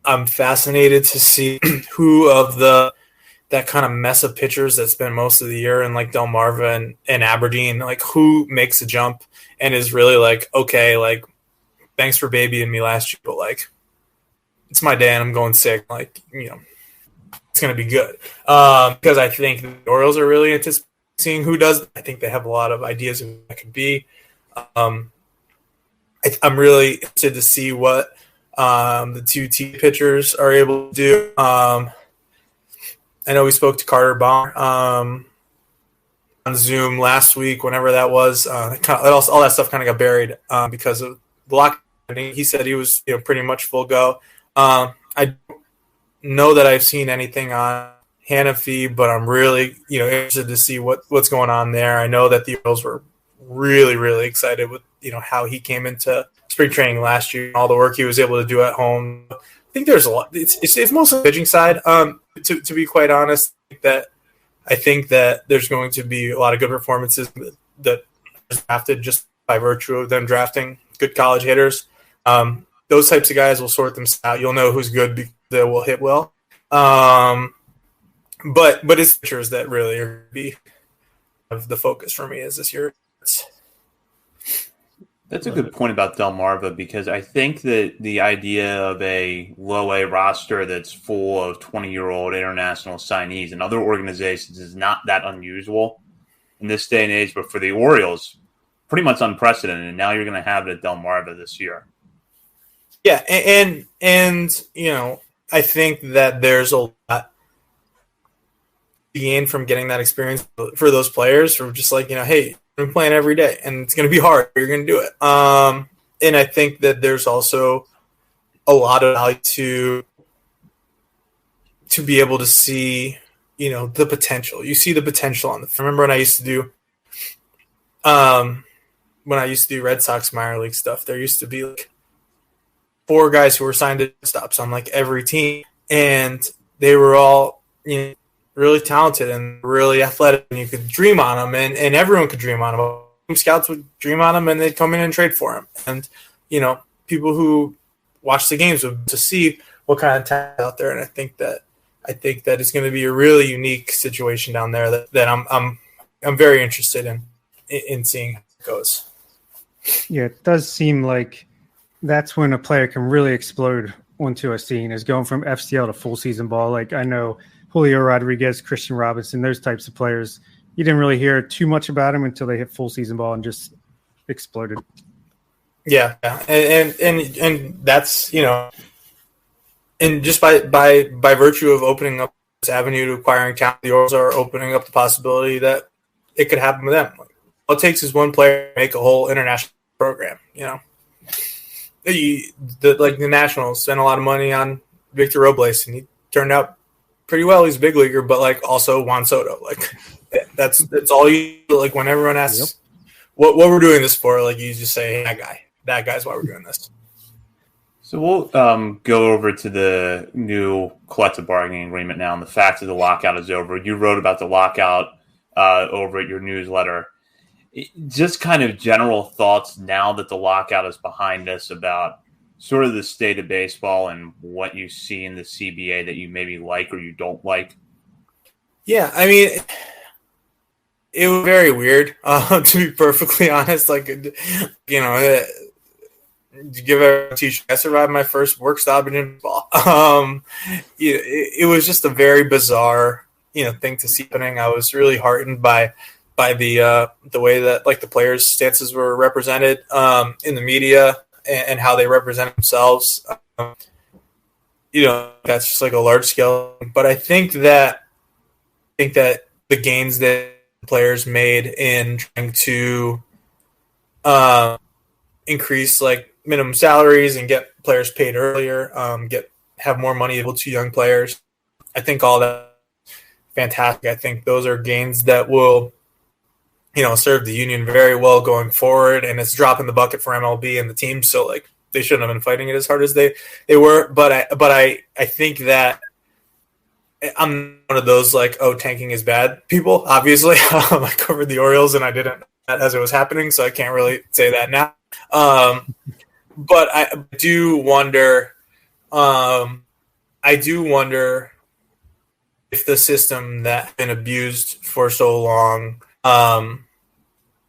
I'm fascinated to see who of that kind of mess of pitchers that spent most of the year in like Delmarva and Aberdeen, like who makes a jump and is really like, okay, like thanks for babying me last year, but like it's my day and I'm going sick. Like, it's going to be good. Because I think the Orioles are really anticipating seeing who does. I think they have a lot of ideas of who that could be. I'm really interested to see what the two T pitchers are able to do. I know we spoke to Carter Baum on Zoom last week, whenever that was. All that stuff kind of got buried because of the lock. He said he was pretty much full go. I don't know that I've seen anything on Hanafi, but I'm really interested to see what's going on there. I know that the Orioles were really, really excited with how he came into spring training last year and all the work he was able to do at home. I think there's a lot. It's mostly the pitching side. To be quite honest, I think that there's going to be a lot of good performances that are drafted just by virtue of them drafting good college hitters. Those types of guys will sort themselves out. You'll know who's good because they will hit well. But it's pitchers that really are going to be of the focus for me as this year. That's a good point about Delmarva, because I think that the idea of a low A roster that's full of 20-year-old international signees and other organizations is not that unusual in this day and age. But for the Orioles, pretty much unprecedented. And now you're going to have it at Delmarva this year. Yeah, and I think that there's a lot to gain from getting that experience for those players. From just hey, I'm playing every day, and it's going to be hard. You're going to do it. And I think that there's also a lot of value to be able to see, the potential. You see the potential on the. Remember when I used to do, Red Sox minor league stuff, there used to be 4 guys who were signed to stops on every team, and they were all really talented and really athletic, and you could dream on them, and everyone could dream on them. Scouts would dream on them, and they'd come in and trade for them. And people who watch the games would to see what kind of talent out there. And I think that it's going to be a really unique situation down there that I'm very interested in seeing how it goes. Yeah, it does seem like that's when a player can really explode onto a scene, is going from FCL to full season ball. I know Julio Rodriguez, Christian Robinson, those types of players, you didn't really hear too much about them until they hit full season ball and just exploded. Yeah. And that's, and just by virtue of opening up this avenue to acquiring talent, the Orioles are opening up the possibility that it could happen with them. All it takes is one player to make a whole international program, The Nationals spent a lot of money on Victor Robles, and he turned out pretty well. He's a big leaguer, but also Juan Soto. That's all you when everyone asks what we're doing this for, you just say, hey, that guy's why we're doing this. So we'll go over to the new collective bargaining agreement now, and the fact that the lockout is over. You wrote about the lockout over at your newsletter. Just kind of general thoughts now that the lockout is behind us about sort of the state of baseball and what you see in the CBA that you maybe like or you don't like. Yeah, I mean, it was very weird, to be perfectly honest. To give a t-shirt, I survived my first work stoppage in baseball. It was just a very bizarre, thing to see happening. I was really heartened by the way that the players' stances were represented in the media and how they represent themselves. That's just a large scale. But I think that the gains that players made in trying to increase minimum salaries and get players paid earlier, have more money able to young players, I think all that fantastic. I think those are gains that will serve the union very well going forward, and it's dropping the bucket for MLB and the team. So they shouldn't have been fighting it as hard as they were. But I think that I'm one of those tanking is bad people. Obviously, I covered the Orioles and I didn't as it was happening, so I can't really say that now. But I do wonder. If the system that's been abused for so long,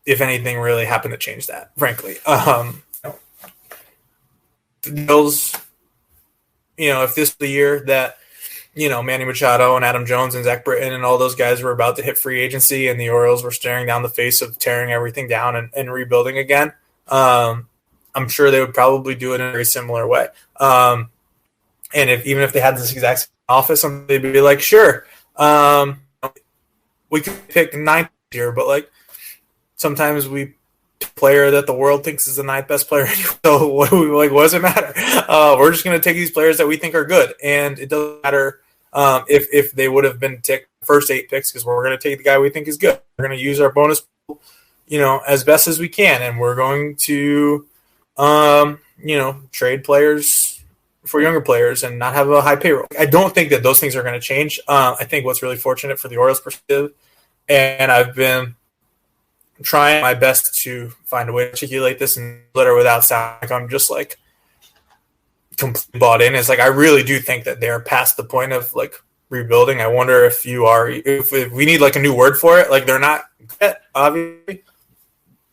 if anything really happened to change that, frankly. The Bills, if this is the year that, Manny Machado and Adam Jones and Zach Britton and all those guys were about to hit free agency, and the Orioles were staring down the face of tearing everything down and rebuilding again. I'm sure they would probably do it in a very similar way. And even if they had this exact same office, they'd be like, sure, we could pick ninth here, but like sometimes we pick a player that the world thinks is the ninth best player. So what does it matter? We're just going to take these players that we think are good, and it doesn't matter if they would have been picked first 8 picks, because we're going to take the guy we think is good. We're going to use our bonus pool, as best as we can, and we're going to, trade players for younger players and not have a high payroll. I don't think that those things are going to change. I think what's really fortunate for the Orioles perspective, and I've been trying my best to find a way to articulate this in a letter without sounding like I'm just like completely bought in. It's like I really do think that they're past the point of like rebuilding. I wonder if if we need like a new word for it. Like they're not obviously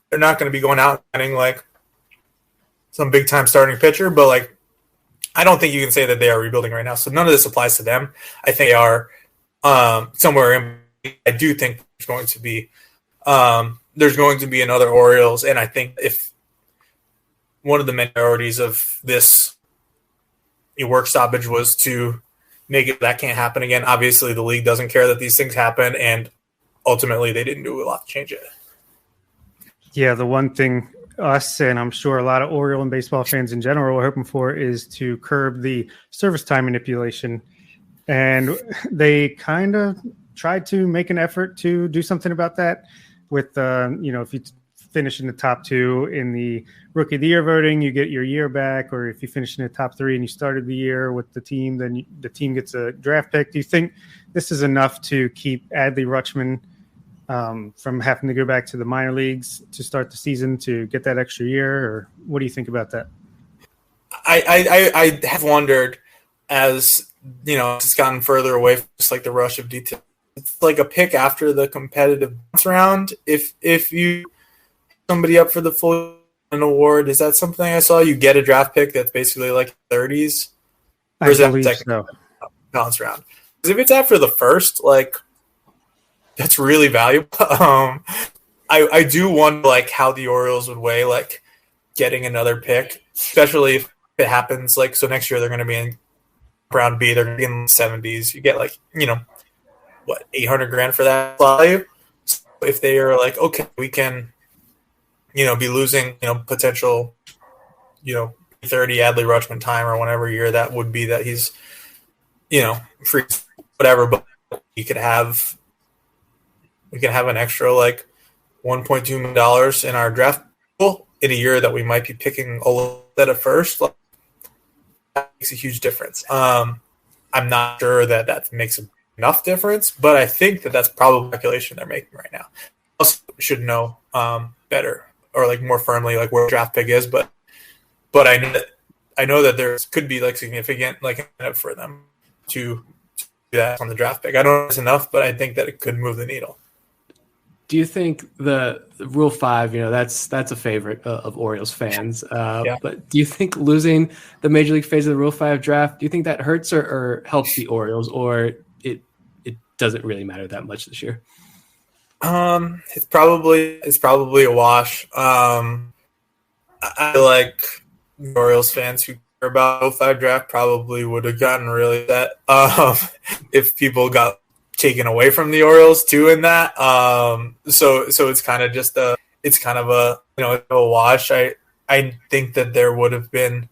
they're not going to be going out and getting like some big time starting pitcher, but like I don't think you can say that they are rebuilding right now. So none of this applies to them. I think they are somewhere in. I do think there's going to be another Orioles, and I think if one of the main priorities of this work stoppage was to make it that can't happen again. Obviously, the league doesn't care that these things happen, and ultimately, they didn't do a lot to change it. Yeah, the one thing us and I'm sure a lot of Oriole and baseball fans in general are hoping for is to curb the service time manipulation, and they kind of tried to make an effort to do something about that with, if you finish in the top 2 in the Rookie of the Year voting, you get your year back. Or if you finish in the top 3 and you started the year with the team, then the team gets a draft pick. Do you think this is enough to keep Adley Rutschman from having to go back to the minor leagues to start the season to get that extra year? Or what do you think about that? I have wondered as, it's gotten further away from just like the rush of detail. It's like a pick after the competitive round. If you somebody up for the full award, is that something I saw? You get a draft pick that's basically like 30s, or is that second balance round? Because if it's after the first, like that's really valuable. I do wonder like how the Orioles would weigh like getting another pick, especially if it happens. Like so next year they're going to be in round B, they're going to be in the 70s. You get like $800,000 for that value. So if they are like, okay, we can, be losing, potential, 30 Adley Rutschman time or whatever year that would be that he's, free, whatever. But we could have an extra like $1.2 million in our draft pool in a year that we might be picking a little bit at first. Like, that makes a huge difference. I'm not sure that makes enough difference, but I think that's probably the calculation they're making right now. Also should know better or like more firmly like where draft pick is, but I know that there could be like significant like for them to do that on the draft pick. I don't know if it's enough, but I think that it could move the needle. Do you think the Rule 5, that's a favorite of Orioles fans, yeah. But do you think losing the Major League phase of the Rule 5 draft, do you think that hurts or helps the Orioles, or it doesn't really matter that much this year? It's probably a wash. I like the Orioles fans who care about Rule 5 draft probably would have gotten really upset if people got taken away from the Orioles too in that. So it's kind of just a wash. I think that there would have been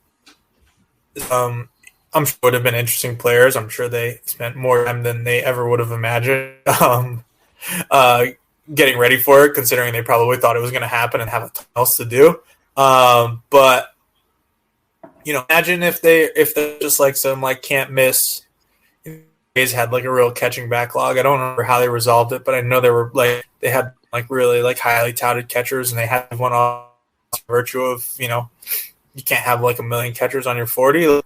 I'm sure would have been interesting players. I'm sure they spent more time than they ever would have imagined getting ready for it, considering they probably thought it was going to happen and have nothing else to do. But imagine if they're just like some like can't miss. They had like a real catching backlog. I don't remember how they resolved it, but I know they had like really like highly touted catchers, and they had one off virtue of you can't have like a million catchers on your 40.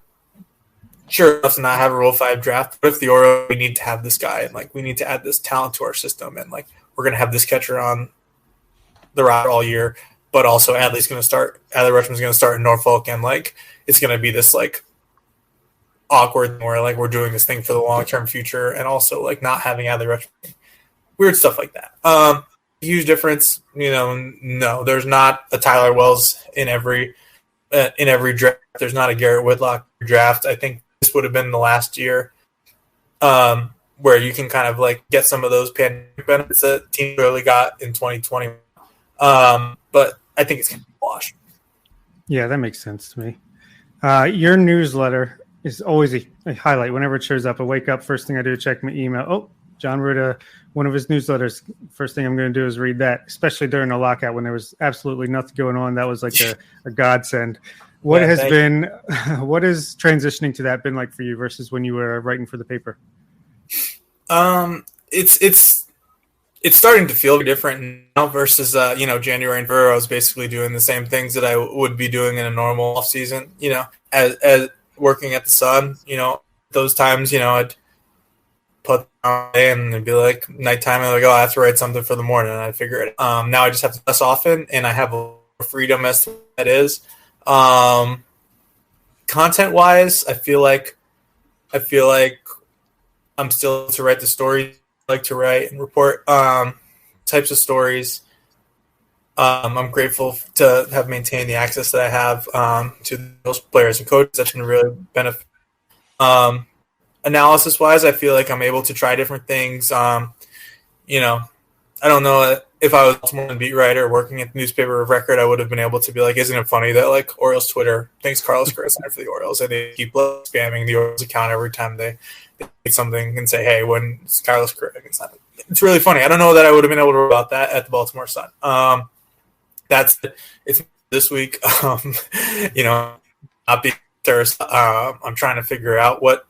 Sure, let's not have a Rule 5 draft, but if the Orioles, we need to have this guy, and like we need to add this talent to our system, and like we're gonna have this catcher on the roster all year, but also Adley Rutschman's going to start in Norfolk, and like it's going to be this like awkward where like we're doing this thing for the long-term future and also like not having Adley Rutschman. Weird stuff like that. Huge difference, no, there's not a Tyler Wells in every draft. There's not a Garrett Whitlock draft. I think this would have been the last year where you can kind of like get some of those pandemic benefits that teams really got in 2020. But I think it's going to be a wash. Yeah, that makes sense to me. Your newsletter is always a highlight. Whenever it shows up, I wake up, first thing I do is check my email. Oh, John wrote one of his newsletters. First thing I'm going to do is read that, especially during the lockout when there was absolutely nothing going on. That was like a godsend. What has transitioning to that been like for you versus when you were writing for the paper? It's starting to feel different now versus January and February. I was basically doing the same things that I would be doing in a normal off season. As working at the Sun. Those times I'd put on and it'd be like nighttime. And I'd go, I have to write something for the morning, and I'd figure it out. Now I just have to less often, and I have a freedom as to what that is. Content wise, I feel like I'm still to write the stories I like to write and report types of stories. I'm grateful to have maintained the access that I have to those players and coaches. That's been really beneficial. Analysis wise, I feel like I'm able to try different things. I don't know if I was more beat writer working at the newspaper of record, I would have been able to be like, isn't it funny that like Orioles Twitter thanks Carlos Carrasco for the Orioles, and they keep spamming the Orioles account every time they make something and say, hey, when it's Carlos Carrasco. It's really funny. I don't know that I would have been able to write about that at the Baltimore Sun. It's this week. Not being I'm trying to figure out what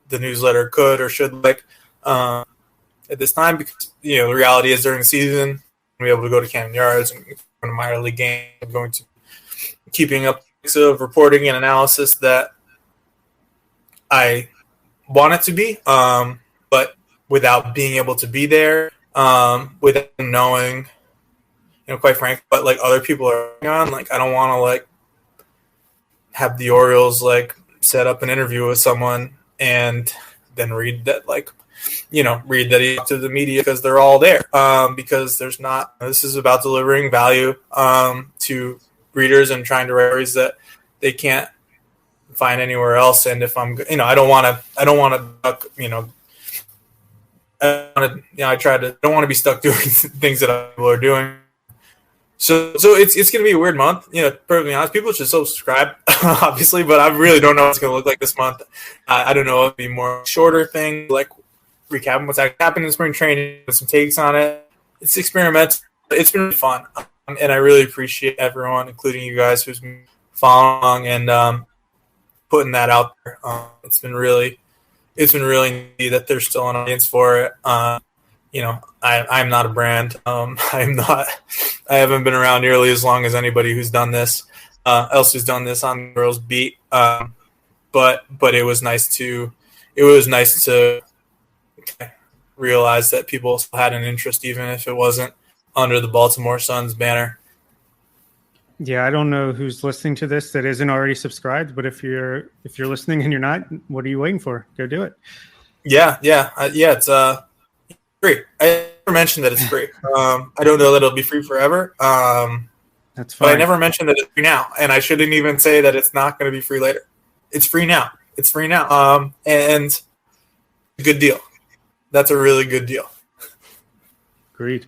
the newsletter could or should like at this time, because the reality is during the season we'll be able to go to Camden Yards and go to minor league game. I'm going to keeping up of reporting and analysis that I want it to be, but without being able to be there, without knowing, quite frankly, what like other people are on. Like I don't want to like have the Orioles like set up an interview with someone and then read that he talked to the media because they're all there. Because this is about delivering value to readers and trying to write stories that they can't find anywhere else. And if I'm, I don't want to, I don't want to be stuck doing things that other people are doing. So it's going to be a weird month, perfectly honest. People should subscribe, obviously, but I really don't know what it's going to look like this month. I don't know if it'll be more shorter thing, like recapping what's happened in spring training, with some takes on it. It's experimental. It's been really fun, and I really appreciate everyone, including you guys, who's been following and putting that out there. It's been really neat that there's still an audience for it. I'm not a brand. I haven't been around nearly as long as anybody who's done this, else who's done this on the Girls Beat. But it was nice to realize that people still had an interest, even if it wasn't under the Baltimore Sun's banner. Yeah, I don't know who's listening to this that isn't already subscribed, but if you're listening and you're not, what are you waiting for? Go do it. Yeah. It's free. I never mentioned that it's free. I don't know that it'll be free forever. That's fine. But I never mentioned that it's free now, and I shouldn't even say that it's not going to be free later. It's free now. And a good deal. That's a really good deal. Agreed.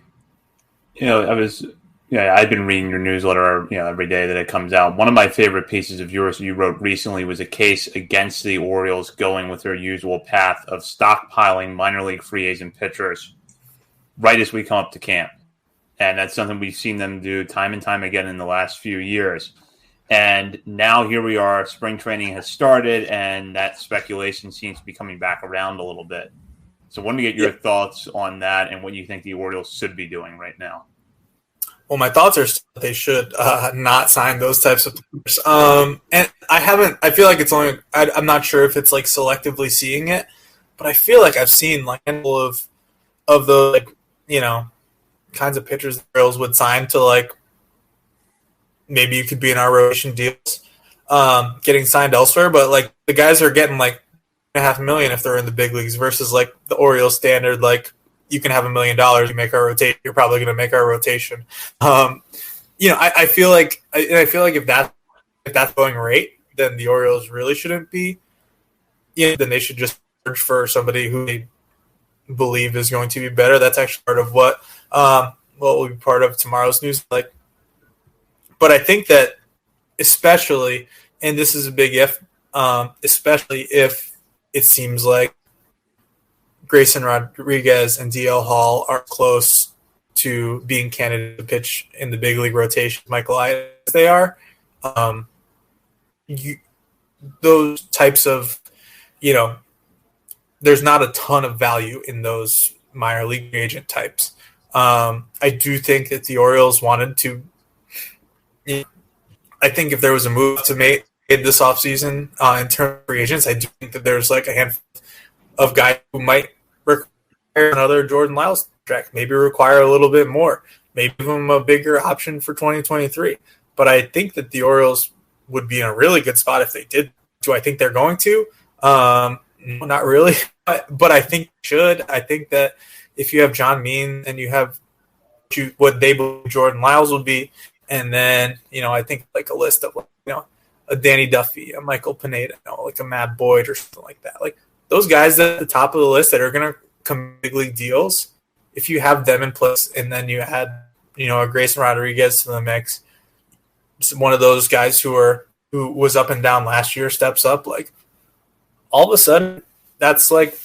I've been reading your newsletter, every day that it comes out. One of my favorite pieces of yours you wrote recently was a case against the Orioles going with their usual path of stockpiling minor league free agent pitchers right as we come up to camp. And that's something we've seen them do time and time again in the last few years. And now here we are, spring training has started, and that speculation seems to be coming back around a little bit. So I wanted to get your thoughts on that and what you think the Orioles should be doing right now. Well, my thoughts are that they should not sign those types of players. And I feel like it's only, I'm not sure if it's like selectively seeing it, but I feel like I've seen like a handful of the, kinds of pitchers the Orioles would sign to like, maybe you could be in our rotation deals. getting signed elsewhere, but like the guys are getting like $500,000 if they're in the big leagues versus like the Orioles standard, like you can have $1 million, you make our rotation, you're probably going to make our rotation. I feel like if that's going right, then the Orioles really shouldn't be. Then they should just search for somebody who they believe is going to be better. That's actually part of what will be part of tomorrow's news. But I think that especially, and this is a big if, especially if it seems like Grayson Rodriguez and DL Hall are close to being candidates to pitch in the big league rotation. Michael Elias, they are. Those types of, there's not a ton of value in those minor league agent types. I do think that the Orioles wanted to. I think if there was a move to make this offseason in terms of free agents, I do think that there's like a handful of guys who might require another Jordan Lyles track, maybe require a little bit more, maybe give them a bigger option for 2023. But I think that the Orioles would be in a really good spot if they did. Do I think they're going to? Not really, but I think they should. I think that if you have John Means and you have what they believe Jordan Lyles would be, and then, I think like a list of, a Danny Duffy, a Michael Pineda, like a Matt Boyd or something like that. Like those guys at the top of the list that are going to come big league deals, if you have them in place and then you add, a Grayson Rodriguez to the mix, one of those guys who was up and down last year steps up, like all of a sudden that's like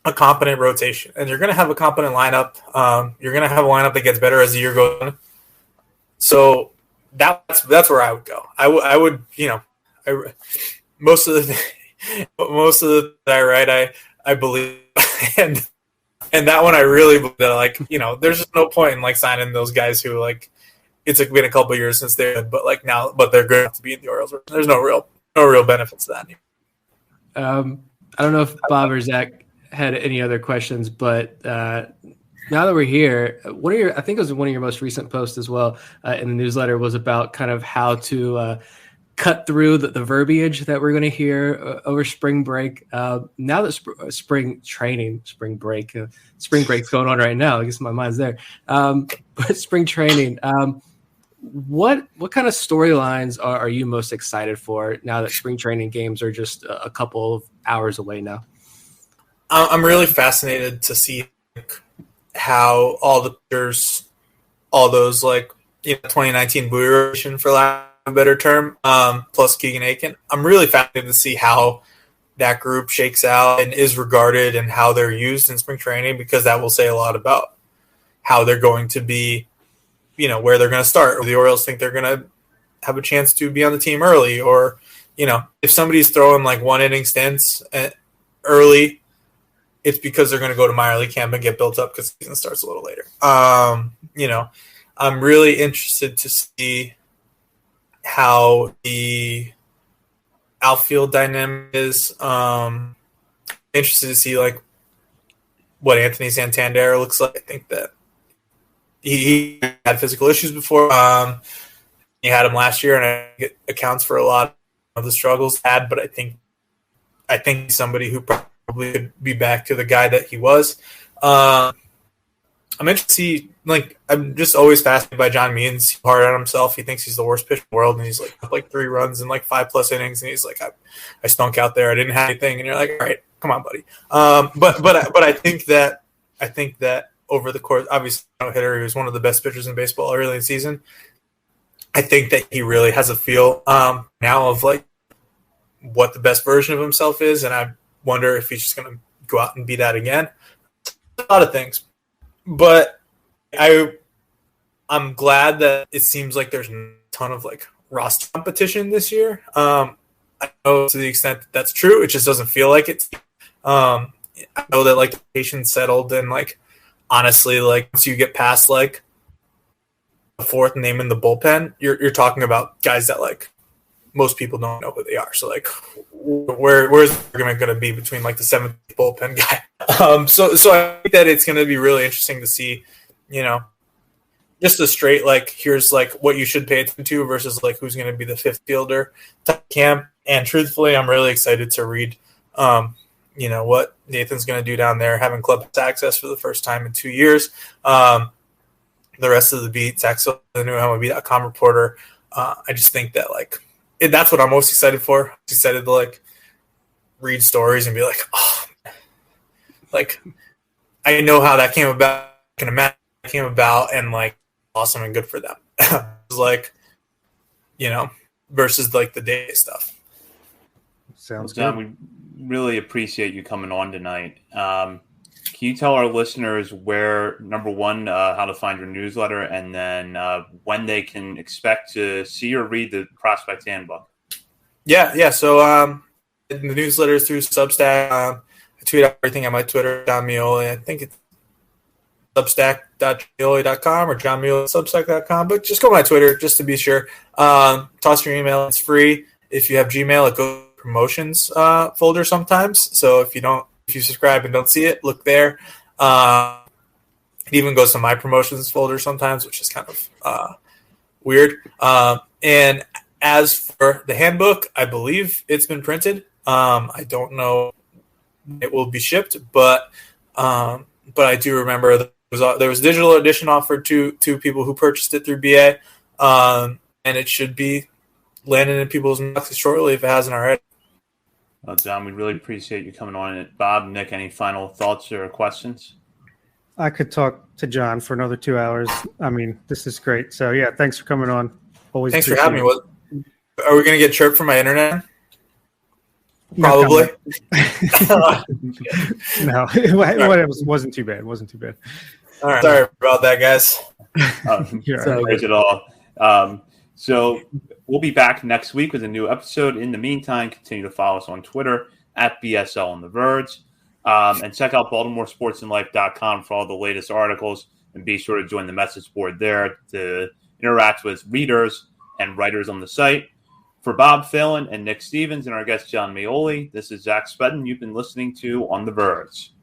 a competent rotation. And you're going to have a competent lineup. You're going to have a lineup that gets better as the year goes on. So that's where I would go. I would, most of the I write, I believe, and that one I really believe that, like, there's just no point in like signing those guys who like it's been a couple of years since they're good, but they're good enough to be in the Orioles. There's no real benefits to that. I don't know if Bob or Zach had any other questions, but now that we're here, I think it was one of your most recent posts as well in the newsletter was about kind of how to cut through the verbiage that we're going to hear over spring break. Now that spring break's going on right now, I guess my mind's there. But spring training, what kind of storylines are you most excited for now that spring training games are just a couple of hours away now? I'm really fascinated to see how all the pitchers, all those 2019 Bowie rotation, for lack of a better term, plus Keegan Aiken. I'm really fascinated to see how that group shakes out and is regarded and how they're used in spring training, because that will say a lot about how they're going to be, where they're going to start. Or the Orioles think they're going to have a chance to be on the team early, or, if somebody's throwing like 1 inning stints early, it's because they're going to go to minor league camp and get built up because the season starts a little later. I'm really interested to see how the outfield dynamic is. Interested to see like what Anthony Santander looks like. I think that he had physical issues before. He had them last year, and I think it accounts for a lot of the struggles he had. But I think he's somebody who probably could be back to the guy that he was. I'm interested to see, I'm just always fascinated by John Means. He's hard on himself. He thinks he's the worst pitcher in the world, and he's like 3 runs in 5+ innings, and he's like, I stunk out there. I didn't have anything, and you're like, all right, come on, buddy. But I think that over the course, obviously, no hitter, he was one of the best pitchers in baseball early in the season. I think that he really has a feel now of what the best version of himself is, and I wonder if he's just going to go out and be that again. A lot of things, but I'm glad that it seems like there's a ton of roster competition this year. I know to the extent that that's true, it just doesn't feel like it. I know that the patient's settled, and honestly, once you get past the 4th name in the bullpen, you're talking about guys that most people don't know who they are. So where's the argument going to be between the 7th bullpen guy? So I think that it's going to be really interesting to see, just a straight, like, here's like what you should pay attention to versus like who's going to be the fifth fielder type camp. And truthfully, I'm really excited to read, what Nathan's going to do down there, having club access for the first time in 2 years. The rest of the beat, Zach Silva, the new MLB.com reporter. I just think that that's what I'm most excited for. I'm excited to like read stories and be like, oh, like I know how that came about. I can imagine it came about, and like awesome and good for them. Like, versus like the day stuff. Sounds John, good. we really appreciate you coming on tonight. Can you tell our listeners where, number one, how to find your newsletter, and then when they can expect to see or read the Prospect Handbook? Yeah. So the newsletter is through Substack. I tweet out everything on my Twitter, John Meoli. I think it's substack.meoli.com or johnmeoli.substack.com. But just go to my Twitter just to be sure. Toss your email. It's free. If you have Gmail, it goes to the promotions folder sometimes. So if you subscribe and don't see it, look there. It even goes to my promotions folder sometimes, which is kind of weird. And as for the handbook, I believe it's been printed. I don't know when it will be shipped, but I do remember there was a digital edition offered to people who purchased it through BA, and it should be landing in people's boxes shortly if it hasn't already. Well, John, we really appreciate you coming on. Bob, Nick, any final thoughts or questions? I could talk to John for another 2 hours. I mean, this is great. So yeah, thanks for coming on. Always. Thanks for having me. Are we going to get chirped from my internet? Probably. No, it wasn't too bad. It wasn't too bad. All right. Sorry about that, guys. No worries at all. So we'll be back next week with a new episode. In the meantime, continue to follow us on Twitter at BSL on the Verge. And check out BaltimoreSportsAndLife.com for all the latest articles. And be sure to join the message board there to interact with readers and writers on the site. For Bob Phelan and Nick Stevens and our guest John Meoli, this is Zach Spedden. You've been listening to On the Verge.